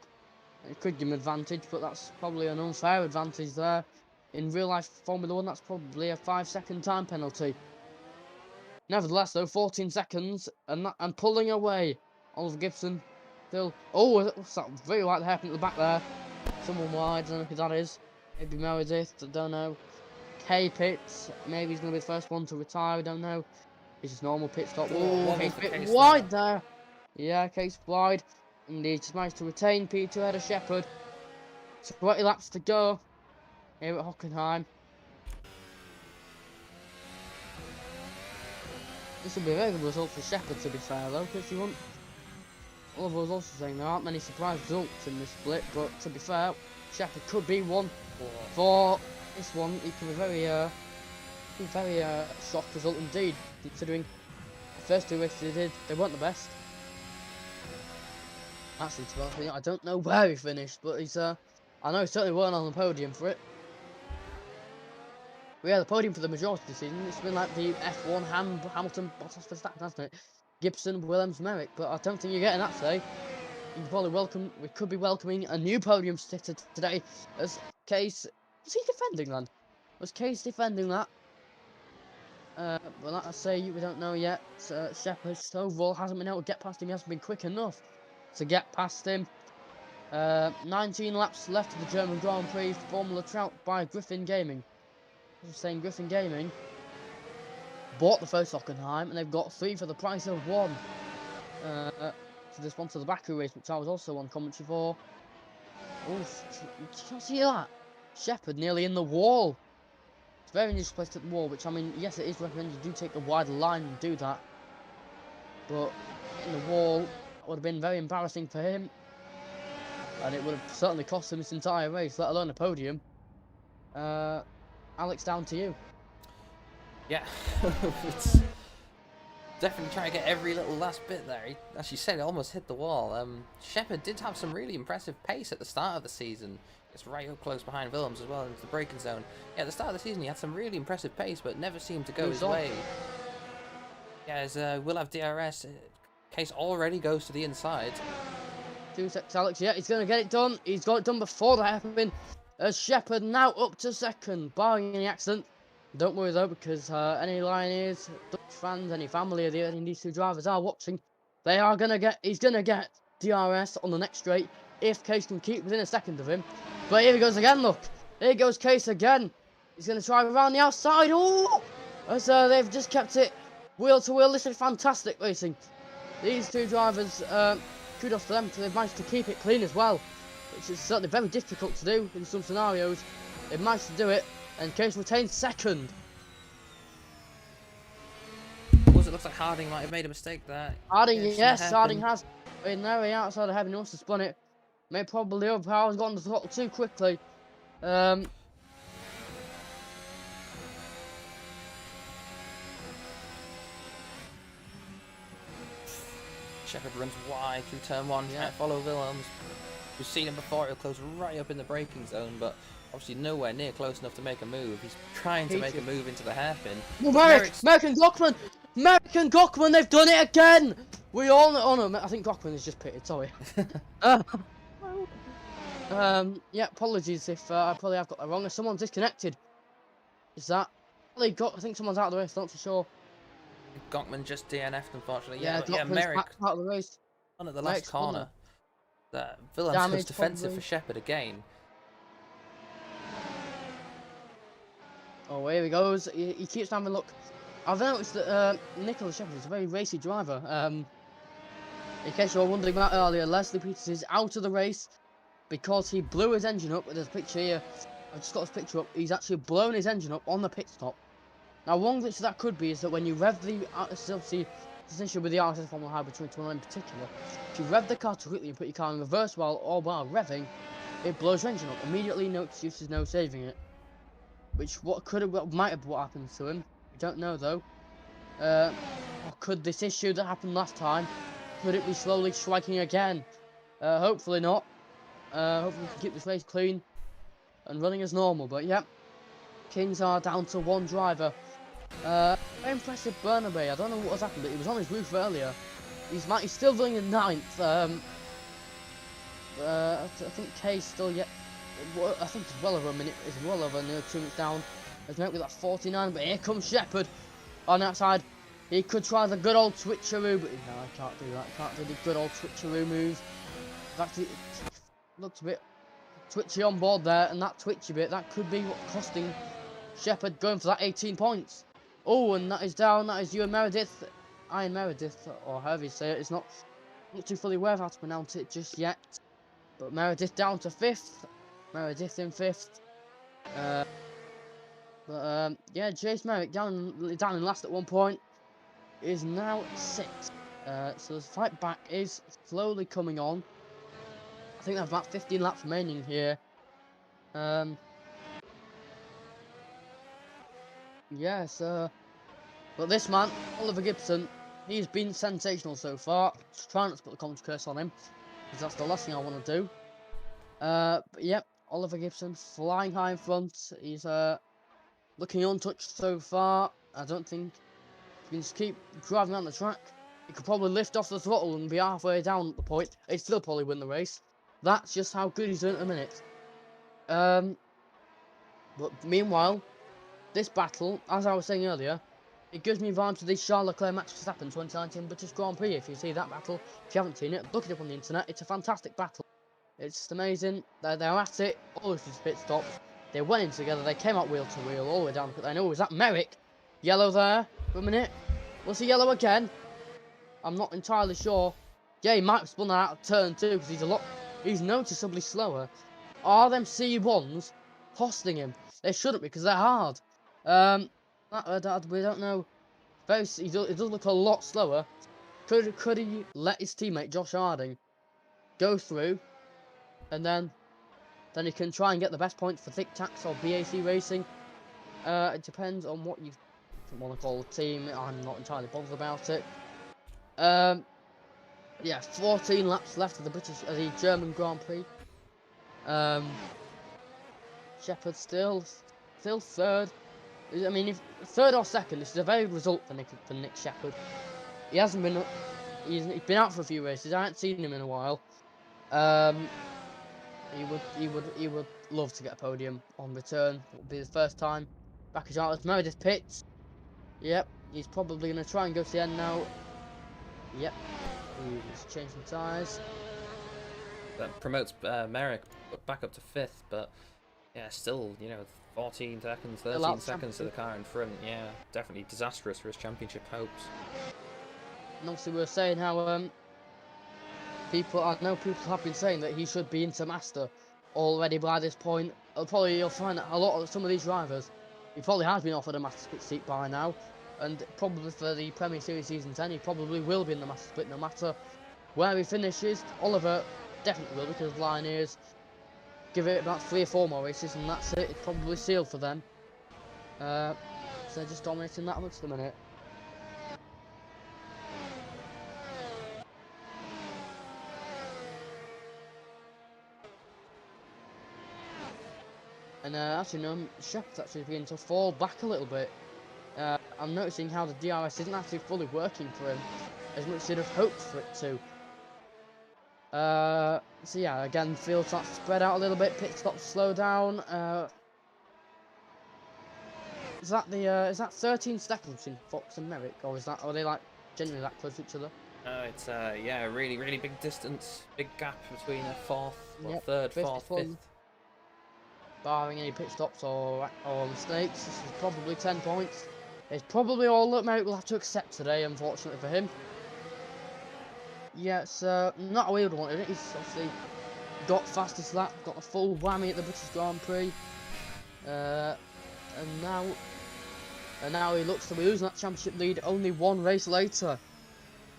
It could give him advantage, but that's probably an unfair advantage there. In real life Formula 1, that's probably a 5-second time penalty. Nevertheless, though, 14 seconds and pulling away. Oliver Gibson still. Oh, what's that? Very light hairpin at the back there. Someone wide, I don't know who that is. Maybe Meredith, I don't know. K pits, maybe he's going to be the first one to retire, I don't know. It's just normal pit stop. Oh, Case bit wide there. Yeah, Case wide. And he just managed to retain P2 ahead of Shepherd. 20 laps to go here at Hockenheim. This will be a very good result for Shepherd, to be fair, though, because you won't. Oliver was also saying there aren't many surprise results in this split, but to be fair, Shepherd could be one For this one, it could be very shocked result indeed, considering the first two races they did, they weren't the best. Actually, to be honest with you, I don't know where he finished, but he's I know he certainly weren't on the podium for it. But yeah, the podium for the majority of the season, it's been like the F1 Hamilton, Bottas, Verstappen, hasn't it? Gibson, Williams, Merrick, but I don't think you're getting that today. We could be welcoming a new podium sitter today, as Case, was he defending that? Was Case defending that? Well, like I say, we don't know yet. Shepherd overall hasn't been able to get past him. He hasn't been quick enough to get past him. 19 laps left of the German Grand Prix Formula Trout by Griffin Gaming. I was saying Griffin Gaming bought the first Hockenheim, and they've got 3 for the price of 1. So they sponsor the Baku race, which I was also on commentary for. Oh, did you see that? Shepherd nearly in the wall. It's very misplaced at the wall, which, I mean, yes, it is recommended you do take the wider line and do that. But in the wall, that would have been very embarrassing for him. And it would have certainly cost him this entire race, let alone a podium. Alex, down to you. Yeah, it's definitely trying to get every little last bit there. He, as you said, it almost hit the wall. Shepherd did have some really impressive pace at the start of the season. It's right up close behind Willems as well into the braking zone. Yeah, at the start of the season he had some really impressive pace, but never seemed to go his way. Yeah, as we'll have DRS. Case already goes to the inside. 2 seconds, Alex. Yeah, he's going to get it done. He's got it done before that happened. Shepherd now up to second, barring any accident. Don't worry though, because any Lioneers, Dutch fans, any family of these 2 drivers are watching. He's gonna get DRS on the next straight if Case can keep within a second of him. But here he goes again. Look, here goes Case again. He's gonna try around the outside. Oh, as they've just kept it wheel to wheel. This is fantastic racing. These 2 drivers, kudos to them because they've managed to keep it clean as well, which is certainly very difficult to do in some scenarios. They've managed to do it, and Case retains second. It looks like Harding might have made a mistake there. Harding, yes, Harding has been very outside of heaven. He wants to spun it. May probably overpower. Has gotten the throttle too quickly. Shepherd runs wide through turn 1, trying to follow Willems. We've seen him before, he'll close right up in the braking zone, but obviously nowhere near close enough to make a move. He's trying to make a move into the hairpin. Well, Merrick and Gockman, they've done it again! We all know, oh no, I think Gockman is just pitted, sorry. Yeah, apologies if I probably have got that wrong. If someone's disconnected, is that? I think someone's out of the race, not too sure. Gockman just DNF'd, unfortunately. Yeah, Merrick out of the race. On at the last corner. That Willems goes defensive for Shepherd again. Oh, here he goes. He keeps having a look. I've noticed that Nicholas Shepherd is a very racy driver. In case you were wondering about earlier, Leslie Peters is out of the race because he blew his engine up. There's a picture here. I've just got this picture up. He's actually blown his engine up on the pit stop. Now, one glitch that could be is that when you rev the... this is obviously this issue with the RSS Formula Hybrid 2021 in particular. If you rev the car too quickly and put your car in reverse while revving, it blows your engine up. Immediately, no excuses, no saving it. Which might have what happened to him. We don't know though. Or could this issue that happened last time, could it be slowly striking again? Hopefully not. Hopefully we can keep this race clean and running as normal. But yeah, Kings are down to 1 driver. Very impressive Bernabé. I don't know what has happened, but he was on his roof earlier. He's still doing in 9th. I think Kay's still yet. I think it's well over a minute. It's well over nearly 2 minutes down. There's maybe that 49, but here comes Shepherd on that side. He could try the good old switcheroo, but no, I can't do that. I can't do the good old switcheroo moves. In fact, it looks a bit twitchy on board there, and that twitchy bit, that could be what costing Shepherd going for that 18 points. Oh, and that is down. That is Ian Meredith, or however you say it. It's not too fully aware of how to pronounce it just yet. But Meredith down to 5th. Meredith in 5th. Yeah, Jace Merrick down in last at one point is now 6th. So the fight back is slowly coming on. I think they have about 15 laps remaining here. Yes, but this man, Oliver Gibson, he's been sensational so far. Just trying not to put the commentary curse on him, because that's the last thing I want to do. But yep, Oliver Gibson flying high in front. He's looking untouched so far. I don't think he can just keep driving on the track. He could probably lift off the throttle and be halfway down at the point. He'd still probably win the race. That's just how good he's doing at the minute. But meanwhile, this battle, as I was saying earlier, it gives me vibes to the Charles Leclerc Max Verstappen 2019 British Grand Prix. If you see that battle, if you haven't seen it, look it up on the internet. It's a fantastic battle. It's just amazing. They're at it. All of these pit stops. They went in together. They came out wheel to wheel all the way down. I know, is that Merrick? Yellow there for a minute. Was he yellow again? I'm not entirely sure. Yeah, he might have spun out of turn 2 because he's noticeably slower. Are them C1s costing him? They shouldn't because they're hard. We don't know. It does look a lot slower. Could he let his teammate Josh Harding go through, and then he can try and get the best points for Thick Tax or BAC Racing? It depends on what you want to call a team. I'm not entirely bothered about it. Yeah, 14 laps left of the German Grand Prix. Shepherd still third. I mean, if third or second, this is a very good result for Nick Shepherd. He hasn't been. He's been out for a few races. I haven't seen him in a while. He would love to get a podium on return. It would be his first time back as Artist Meredith pits. Yep, he's probably gonna try and go to the end now. Yep, he's changing tyres. That promotes Merrick back up to 5th, but yeah, still, 14 seconds, 13 seconds to the car in front. Yeah, definitely disastrous for his championship hopes. And obviously, we were saying how I know people have been saying that he should be into Master already by this point. You'll find that some of these drivers, he probably has been offered a Master Split seat by now, and probably for the Premier Series Season 10, he probably will be in the Master Split no matter where he finishes. Oliver definitely will, because the line is give it about 3 or 4 more races and that's it. It's probably sealed for them. So they're just dominating that much at the minute. And actually, no, Shepherd's actually beginning to fall back a little bit. I'm noticing how the DRS isn't actually fully working for him as much as he'd have hoped for it to. So yeah, again, field starts to spread out a little bit. Pit stops slow down. Is that 13 seconds between Fox and Merrick, or are they like genuinely that close to each other? It's yeah, really big distance, big gap between third, fifth, fourth, 5th. Barring any pit stops or mistakes, this is probably 10 points. It's probably all that Merrick will have to accept today, unfortunately for him. Yeah, it's not how he would want it. He's obviously got fastest lap, got a full whammy at the British Grand Prix, and now he looks to be losing that championship lead only 1 race later.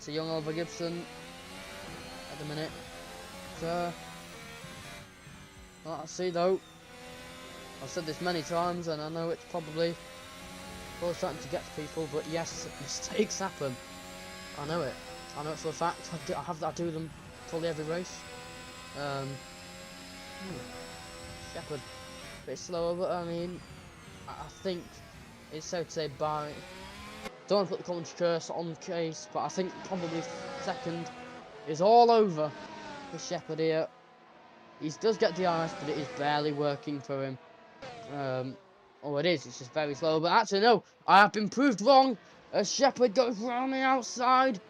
To young Oliver Gibson at the minute. So, well, I see though. I've said this many times, and I know it's probably starting to get to people, but yes, mistakes happen. I know it. I know it for a fact. I do them probably every race. Shepherd, a bit slower, but I mean, I think it's safe to say by. Don't want to put the commentary curse on the case, but I think probably second is all over for Shepherd here. He does get DRS, but it is barely working for him. It is, it's just very slow. But actually, no, I have been proved wrong. As Shepherd goes round the outside,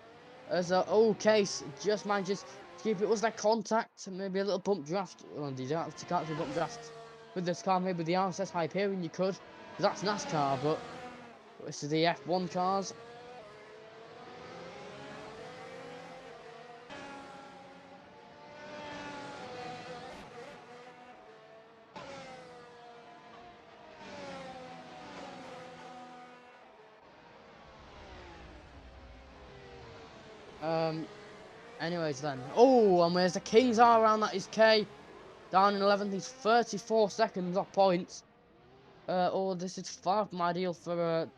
as Case just manages to keep it. Was that contact? Maybe a little bump draft. Well, you don't have to can't do bump draft with this car. Maybe the RSS Hyperion you could. That's NASCAR, but this is the F1 cars. Anyways then. Oh, and where's the Kings are around that is K. Down in 11th, he's 34 seconds off points. Oh, this is far from ideal for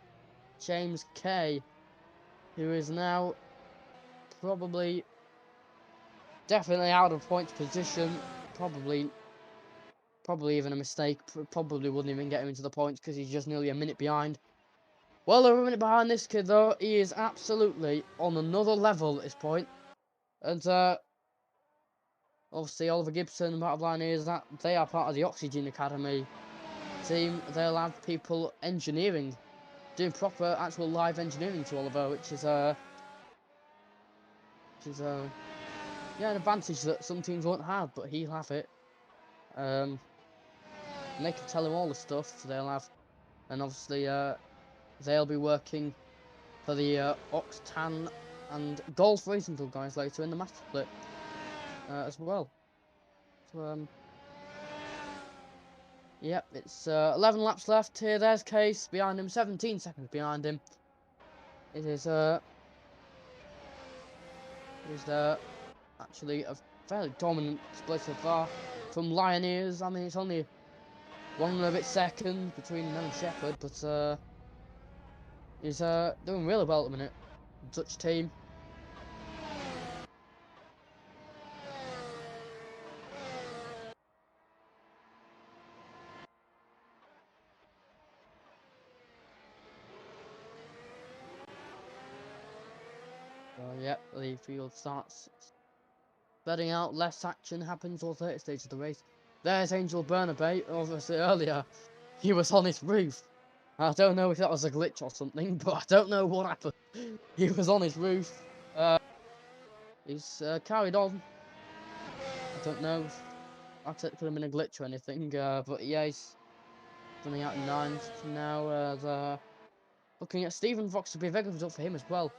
James K, who is now probably definitely out of points position. Probably even a mistake. Probably wouldn't even get him into the points because he's just nearly a minute behind. Well, over a minute behind this kid though. He is absolutely on another level at this point. And obviously Oliver Gibson, the bottom line is that they are part of the Oxygen Academy team. They'll have people engineering, doing proper actual live engineering to Oliver, which is yeah, an advantage that some teams won't have, but he'll have it. And they can tell him all the stuff they'll have, and obviously they'll be working for the Octan and Golf Racing Club guys later in the Master Split as well. So yep, it's 11 laps left here. There's Case behind him, 17 seconds behind him. It is actually a fairly dominant split so far from Lioneers. I mean, it's only 1 and a bit seconds between them and Shepherd, but he's doing really well at the minute. Dutch team. Yep, the field starts spreading out, less action happens all 30 stages of the race. There's Angel Bernabé, obviously earlier, he was on his roof. I don't know if that was a glitch or something, but I don't know what happened. He was on his roof. He's carried on. I don't know if that could have been a glitch or anything, but yeah, he's running out in 9th now. Looking at Stephen Fox to be very good up for him as well.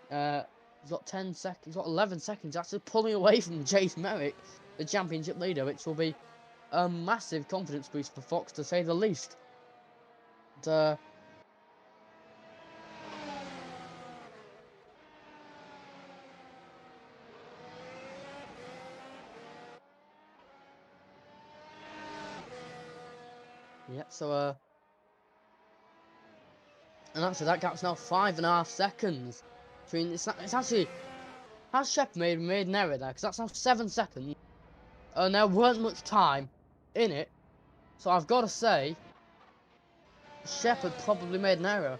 He's got 10 seconds. He's got 11 seconds. Actually pulling away from Chase Merrick, the championship leader, which will be a massive confidence boost for Fox, to say the least. And, yeah, so and actually that gap's now 5.5 seconds between. It's actually, has Shep made an error there? Because that's now 7 seconds, and there weren't much time in it. So I've got to say, Shepherd probably made an error,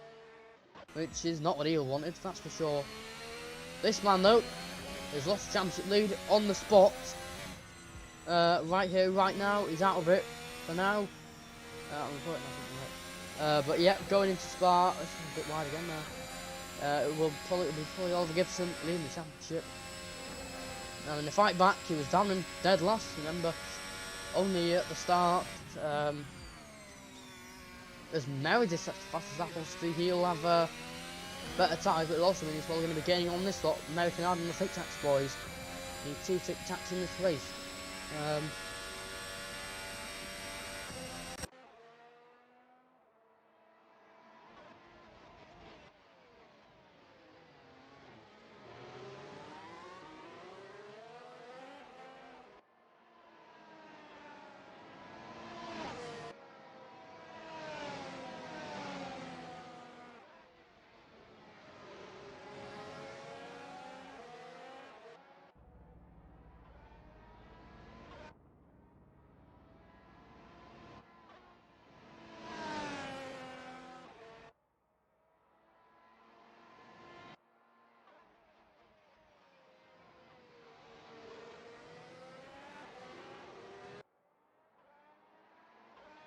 which is not what he wanted, that's for sure. This man though has lost the championship lead on the spot. Right here, right now, he's out of it for now. I'm recording that, but yeah, going into Spa, it's a bit wide again there. It will probably Oliver Gibson leading the championship. Now in the fight back, he was down and dead last. Remember, only at the start. As Meredith as fast as apples, he'll have better time, but also means we're going to be gaining on this lot. American Art and the Tic Tacs boys. Need 2 Tic Tacs in this race.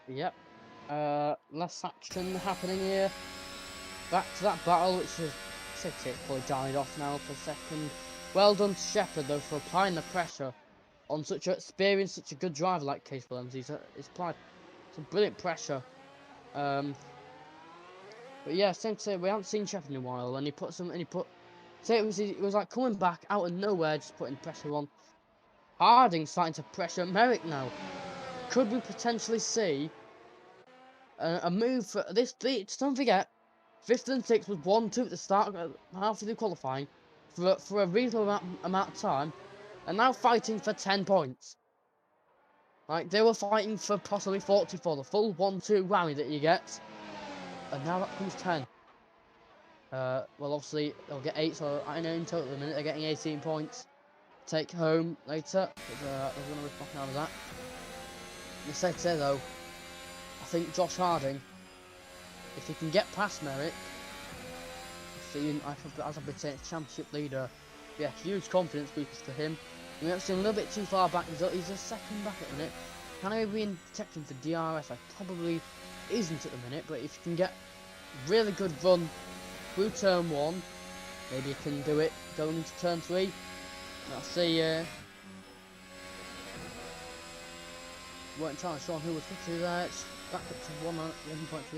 Yep. Less action happening here. Back to that battle, which is it's probably died off now for a second. Well done to Shepherd though for applying the pressure on such an experienced, such a good driver like Case Williams. He's applied some brilliant pressure. But yeah, same to say, we haven't seen Shepherd in a while, and it was like coming back out of nowhere, just putting pressure on. Harding starting to pressure Merrick now. Could we potentially see a move for this? Don't forget, 5th and 6th was 1-2 at the start, half of the qualifying, for a reasonable amount of time, and now fighting for 10 points. Like, they were fighting for possibly 40 for the full 1-2 rally that you get. And now that comes 10. Well, obviously, they'll get 8, so I know in total at the minute they're getting 18 points. Take home later. They're going to rip off out of that. It's safe to say, though, I think Josh Harding, if he can get past Merrick, as I've been saying, it's championship leader. Yeah, huge confidence boost for him. We have seen a little bit too far back. He's a second back at the minute. Can I be in protection for DRS? I probably isn't at the minute, but if you can get really good run through turn 1, maybe you can do it going into turn 3. I'll see. Weren't entirely sure who was quickly there. It's back up to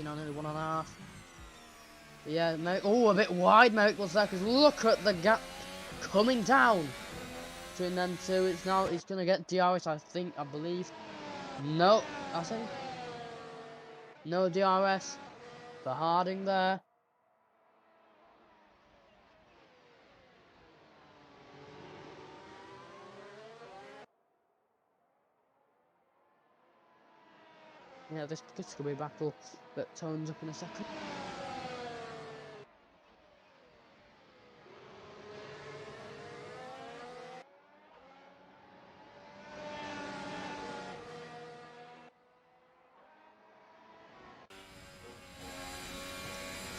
1.39, nearly 1.5. Yeah, Merrick. Oh, a bit wide. Merrick was there because look at the gap coming down between them two. It's now he's gonna get DRS. I believe. No, I say no DRS for Harding there. Yeah, this could be a battle that tones up in a second.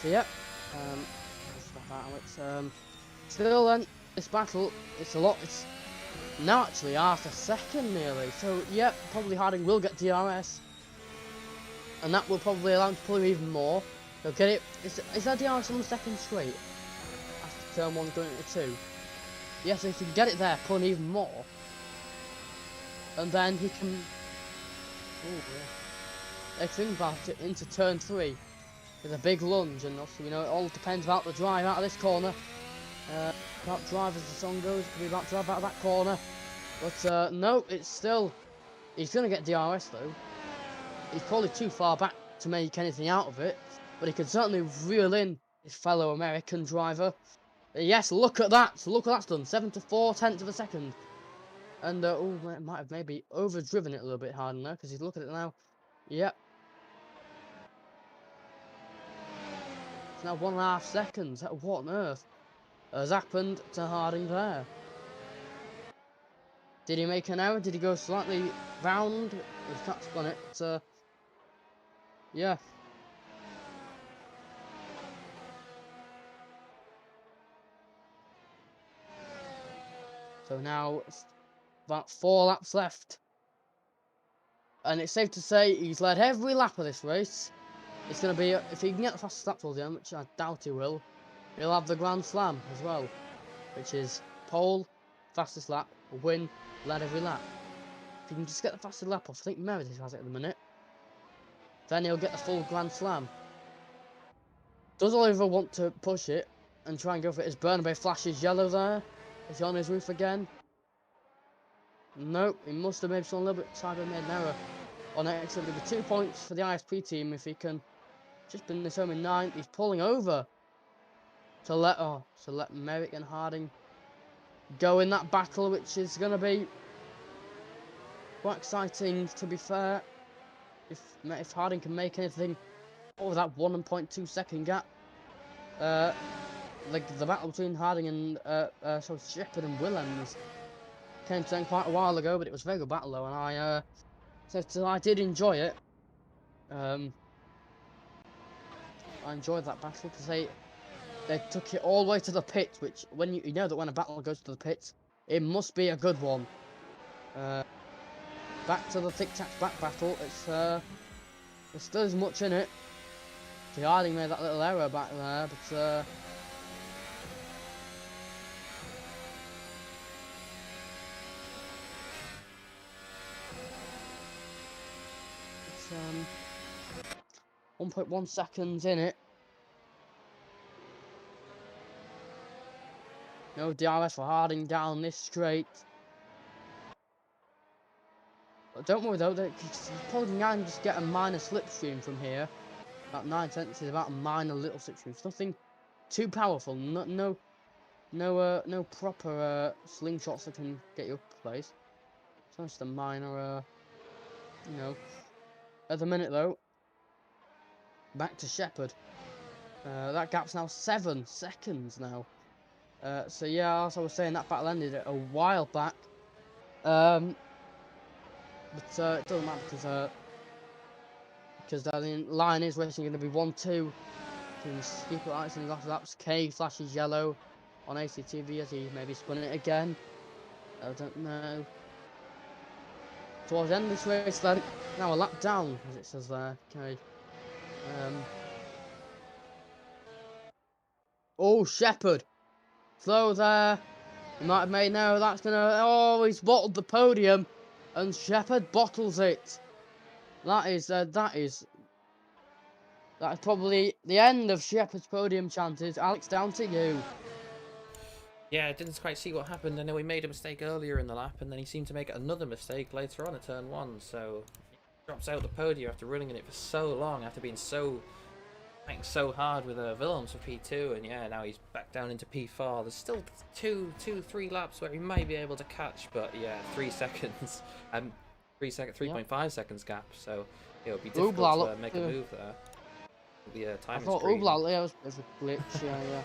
So yeah, stop that, Alex. Still then, this battle, it's now actually half a second nearly. So yeah, probably Harding will get DRS. And that will probably allow him to pull him even more. He'll get it. Is that DRS on the second straight? After turn 1 going into 2. Yes, if he can get it there, pull him even more. And then he can... Oh, yeah. They think about it into turn 3. With a big lunge, and also, you know, it all depends about the drive out of this corner. About drive as the song goes, it could be about drive out of that corner. But, no, it's still... He's going to get DRS, though. He's probably too far back to make anything out of it, but he can certainly reel in his fellow American driver. Yes, look at that! Look what that's done. 7 to 4 tenths of a second. And, oh, it might have maybe overdriven it a little bit harder now, because he's looking at it now. Yep. It's now 1.5 seconds. What on earth has happened to Harding there? Did he make an error? Did he go slightly round? He's not spun it. Yeah. So now it's about 4 laps left. And it's safe to say he's led every lap of this race. It's going to be, if he can get the fastest lap towards the end, which I doubt he will, he'll have the Grand Slam as well. Which is pole, fastest lap, win, led every lap. If he can just get the fastest lap off, I think Meredith has it at the minute. Then he'll get the full Grand Slam. Does Oliver want to push it and try and go for it as Bernabé flashes yellow there? Is he on his roof again? Nope, he must have maybe a little bit made an error. On it, it's going to be 2 points for the ISP team if he can just bring this home in 9th. He's pulling over to let Merrick and Harding go in that battle, which is going to be quite exciting, to be fair. If Harding can make anything over that 1.2 second gap. The battle between Harding and Shepherd and Willems came to end quite a while ago, but it was a very good battle though, and I did enjoy it. I enjoyed that battle because they took it all the way to the pits, which when you know that when a battle goes to the pits, it must be a good one. Back to the Tic Tac back battle. There's still as much in it. The Harding made that little error back there, but it's 1.1 seconds in it. No DRS for Harding down this straight. But don't worry though, he's probably going to just get a minor slipstream from here. About 9 tenths is about a minor little slipstream. It's nothing too powerful. No proper slingshots that can get you up to place. It's just a minor you know. At the minute, though, back to Shepherd. That gap's now 7 seconds now. So yeah, as I was saying, that battle ended a while back. But it doesn't matter because the line is racing going to be 1-2. Can skip it out in the last laps. K flashes yellow on ACTV as he maybe spun it again. I don't know. Towards the end of this race, then now a lap down, as it says there. Okay. Oh, Shepherd. Slow there. He might have made no. That's gonna. Oh, he's bottled the podium, and Shepherd bottles it. That is probably the end of Shepherd's podium chances. Alex, down to you. Yeah, I didn't quite see what happened. I know he made a mistake earlier in the lap, and then he seemed to make another mistake later on at turn 1. So he drops out the podium after running in it for so long, after being fighting so hard with Willems for P2, and yeah, now he's back down into P4. There's still 3 laps where he might be able to catch, but yeah, 3 seconds, 3.5 seconds gap. So it'll be difficult to make a move there. It'll be a time. I thought Ubla, was a glitch. yeah.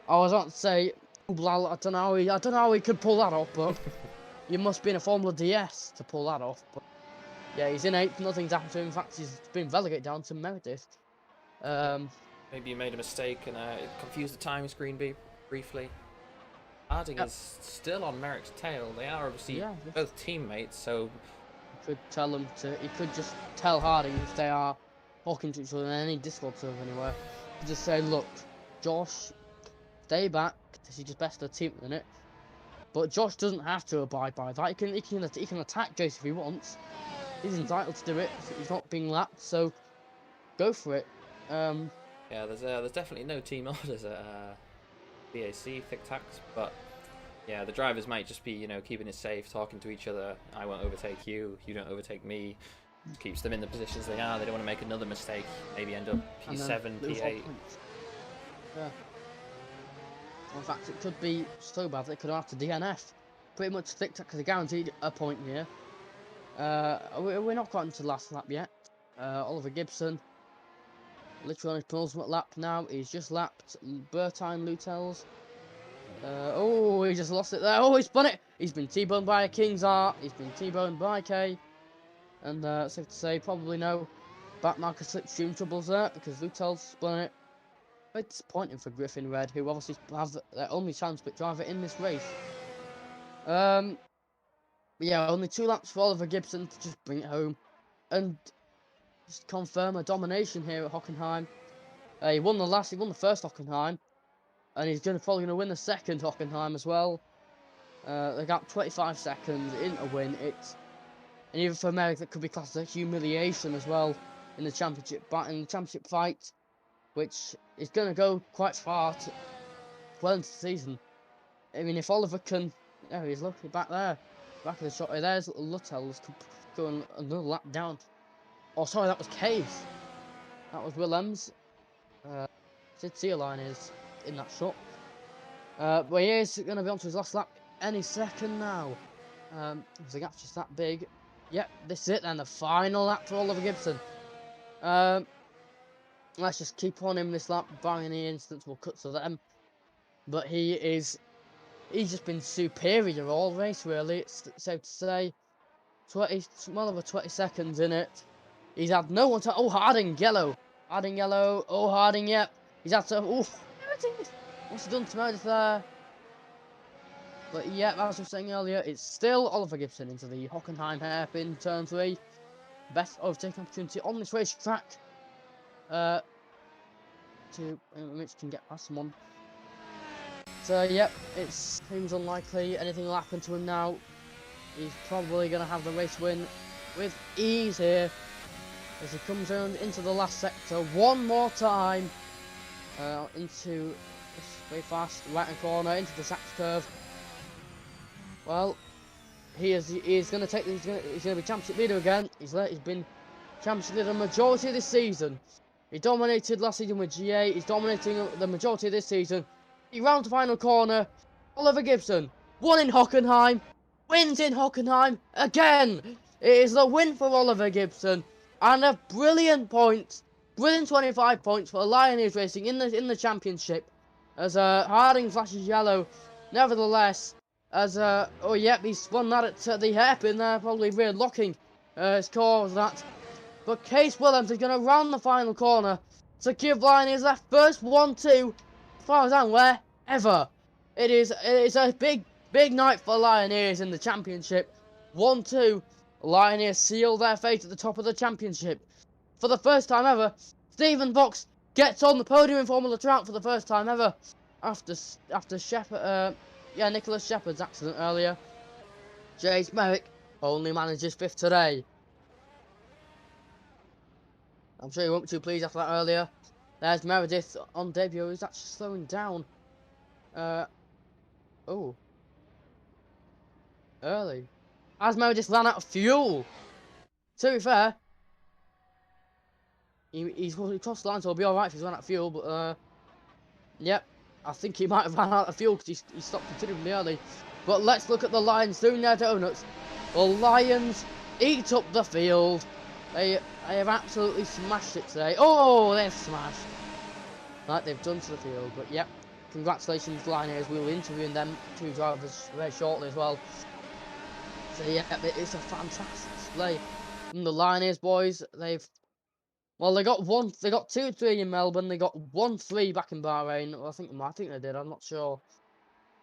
I was about to say Ubla. I don't know how he could pull that off, but you must be in a Formula DS to pull that off. But yeah, he's in 8th. Nothing's happened to him. In fact, he's been relegated down to Meredith. Maybe you made a mistake and it confused the time screen briefly. Harding is still on Merrick's tail. They are obviously both teammates, so he could just tell Harding if they are talking to each other in any Discord server anywhere. Just say, look, Josh, stay back. This is just best of the team at the minute. But Josh doesn't have to abide by that. He can attack Jace if he wants. He's entitled to do it. He's not being lapped, so go for it. Yeah, there's definitely no team orders at BAC Thick Tax, but yeah, the drivers might just be, keeping it safe, talking to each other. I won't overtake you, you don't overtake me. Keeps them in the positions they are. They don't want to make another mistake, maybe end up P7, P8. Yeah. In fact, it could be so bad they could have to DNF. Pretty much Thick Tax is guaranteed a point here. We're not quite into the last lap yet. Oliver Gibson, literally on his penultimate lap now. He's just lapped Bertine Lutels. Oh, he just lost it there. Oh, he spun it. He's been T-boned by a King's Art. He's been T-boned by K. And safe to say, probably no back marker slipstream troubles there because Lutels spun it. Very disappointing for Griffin Red, who obviously have their only chance but driver in this race. Yeah, only 2 laps for Oliver Gibson to just bring it home and just confirm a domination here at Hockenheim. He won the first Hockenheim, and he's probably gonna win the second Hockenheim as well. They got 25 seconds in a win. And even for Merrick, that could be classed as a humiliation as well in the championship fight, which is gonna go quite far well into the season. I mean, if Oliver can, he's lucky back there, back of the shot. There's Lutels going another lap down. Oh, sorry, that was Case. That was Willems. Did see a line is in that shot. But he is going to be on to his last lap any second now. The gap's just that big. Yep, this is it then. The final lap for Oliver Gibson. Let's just keep on him this lap. Barring any incidents, we'll cut to them. But he's just been superior all race, really. It's safe to say. Well over 20 seconds in it. He's had no one to. Oh, Harding yellow. Oh, Harding, yep. He's had to. Oh, what's he done to Meredith there? But yeah, as I was saying earlier, it's still Oliver Gibson into the Hockenheim hairpin turn 3. Best overtaking opportunity on this racetrack. Mitch can get past someone. So yep, it seems unlikely anything will happen to him now. He's probably going to have the race win with ease here as he comes around into the last sector one more time. Into very fast right hand corner into the Sachs curve. Well, he's going to be championship leader again. He's been championship leader the majority of this season. He dominated last season with GA. He's dominating the majority of this season. He rounds the final corner. Oliver Gibson won in Hockenheim. Wins in Hockenheim again. It is the win for Oliver Gibson, and a brilliant 25 points for Lioneers Racing in the championship. As Harding flashes yellow, nevertheless, as oh yep, he's won that at the hairpin there, probably rear locking his core of that. But Case Willems is going to round the final corner to give Lioneers their first 1-2, as far as I'm aware, ever. It is a big night for Lioneers in the championship. 1-2, Lioneers seal their fate at the top of the championship. For the first time ever, Stephen Fox gets on the podium in Formula Trout for the first time ever. After Shepherd, Nicholas Shepherd's accident earlier. Jace Merrick only manages 5th today. I'm sure you won't be too pleased after that earlier. There's Meredith on debut, who's actually slowing down. Oh. Early. As Meredith ran out of fuel. To be fair, he's crossed the line, so he'll be alright if he's run out of fuel, but, yep. I think he might have ran out of fuel because he stopped considerably early. But let's look at the Lions doing their donuts. The Lions eat up the field. They have absolutely smashed it today. Oh, they've smashed. Like they've done to the field. But yep, congratulations, Lioneers. We'll be interviewing them, 2 drivers, very shortly as well. So yeah, it's a fantastic display from the Lioneers boys. They got 2-3 in Melbourne. They got 1-3 back in Bahrain. Well, I think they did. I'm not sure.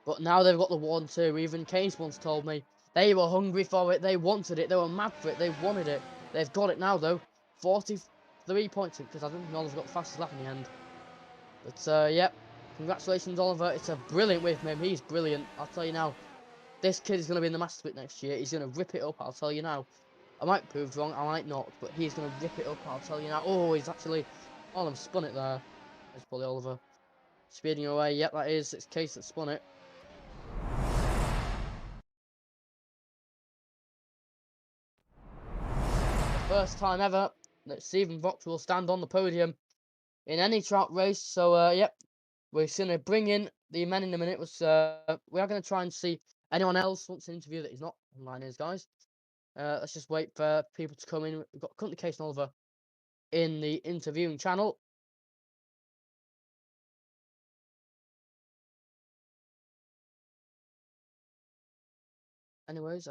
But now they've got the 1-2. Even Case once told me they were hungry for it. They wanted it. They were mad for it. They wanted it. They've got it now, though. 43 points, because I don't think Oliver's got the fastest lap in the end. But, yep. Congratulations, Oliver. It's a brilliant win from him. He's brilliant. I'll tell you now. This kid is going to be in the Master Split next year. He's going to rip it up. I'll tell you now. I might be proved wrong. I might not. But he's going to rip it up. I'll tell you now. Oh, he's actually... Oliver spun it there. There's probably Oliver. Speeding away. Yep, that is. It's Case that spun it. First time ever that Stephen Fox will stand on the podium in any trout race. So, yep, we're going to bring in the men in a minute. We are going to try and see anyone else wants an interview that is not online, guys. Let's just wait for people to come in. We've got currently Case and Oliver in the interviewing channel. Anyways,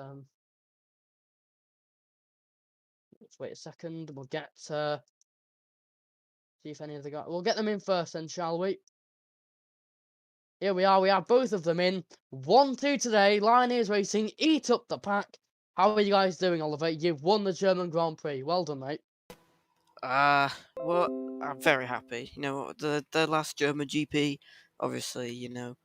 let's wait a second. We'll get see if any of the guys. We'll get them in first, then, shall we? Here we are. We have both of them in. 1-2 today. Lioneers Racing eat up the pack. How are you guys doing, Oliver? You've won the German Grand Prix. Well done, mate. Well, I'm very happy. You know, the last German GP, obviously, you know,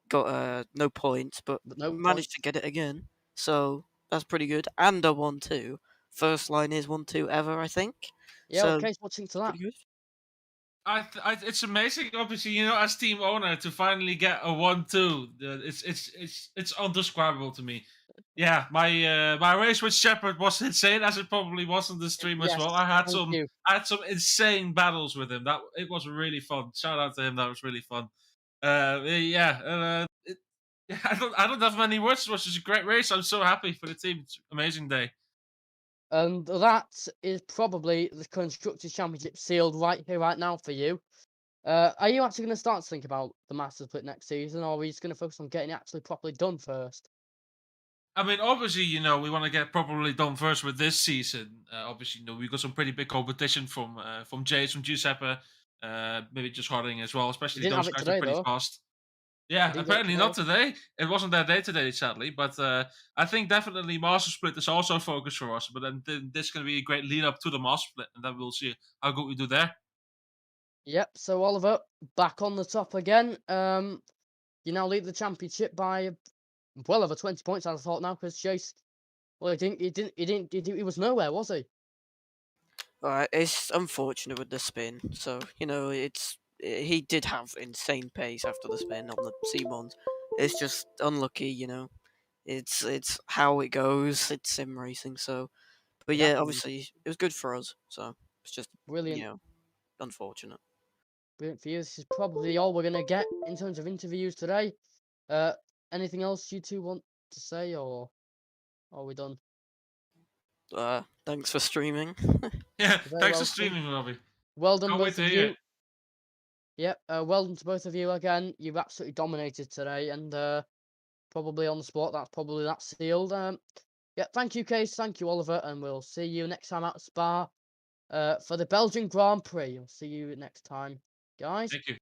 got no points, but No managed points. to get it again. So that's pretty good. And a 1-2. First Lioneers 1-2 ever, I think. Yeah, So okay, watching to that. pretty good. It's amazing, obviously, you know, as team owner to finally get a 1-2. It's undescribable to me. Yeah, my race with Shepard was insane, as it probably was on the stream as Yes, well. I had thank you. insane battles with him. It was really fun. Shout out to him. That was really fun. I don't have many words. It was just a great race. I'm so happy for the team. It's an amazing day. And that is probably the Constructors' Championship sealed right here, right now for you. Are you actually going to start to think about the Masters Split next season, or are we just going to focus on getting it actually properly done first? I mean, obviously, you know, we want to get properly done first with this season. Obviously, you know, we got some pretty big competition from Jace, from Giuseppe, maybe just Harding as well. Especially didn't those have it guys today, are pretty though. fast. You Yeah, didn't get it apparently not today. today. It wasn't their day today, sadly. But I think definitely Master Split is also a focus for us. But then this is going to be a great lead up to the Master Split, and then we'll see how good we do there. Yep, so Oliver, back on the top again. You now lead the championship by well over 20 points, I thought now, because Chase, well, he was nowhere, was he? Alright, it's unfortunate with the spin. So, you know, he did have insane pace after the spin on the C1s. It's just unlucky, you know. It's how it goes. It's sim racing, so. But It yeah, happens. obviously it was good for us. So it's just Brilliant. you know unfortunate. Brilliant for you. This is probably all we're going to get in terms of interviews today. Anything else you two want to say, or are we done? Thanks for streaming. Yeah, You're very thanks for welcome. streaming, Robbie. Well done, Can't wait both to of hear you. it. Yep, well done to both of you again. You've absolutely dominated today, and probably on the spot. That's probably that sealed. Yeah, thank you, Case. Thank you, Oliver, and we'll see you next time at Spa for the Belgian Grand Prix. I'll see you next time, guys. Thank you.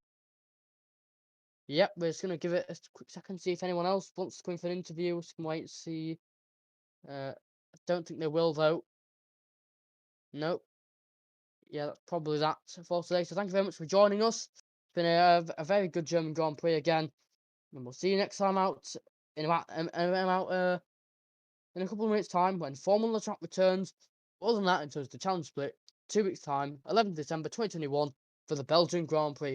Yep, we're just gonna give it a quick second, see if anyone else wants to come in for an interview. We can wait and see. I don't think they will though. Nope. Yeah, that's probably that for today. So thank you very much for joining us. It's been a very good German Grand Prix again, and we'll see you next time out in about in a couple of minutes' time when Formula Track returns. Other than that, until the challenge split, 2 weeks' time, 11th December 2021, for the Belgian Grand Prix.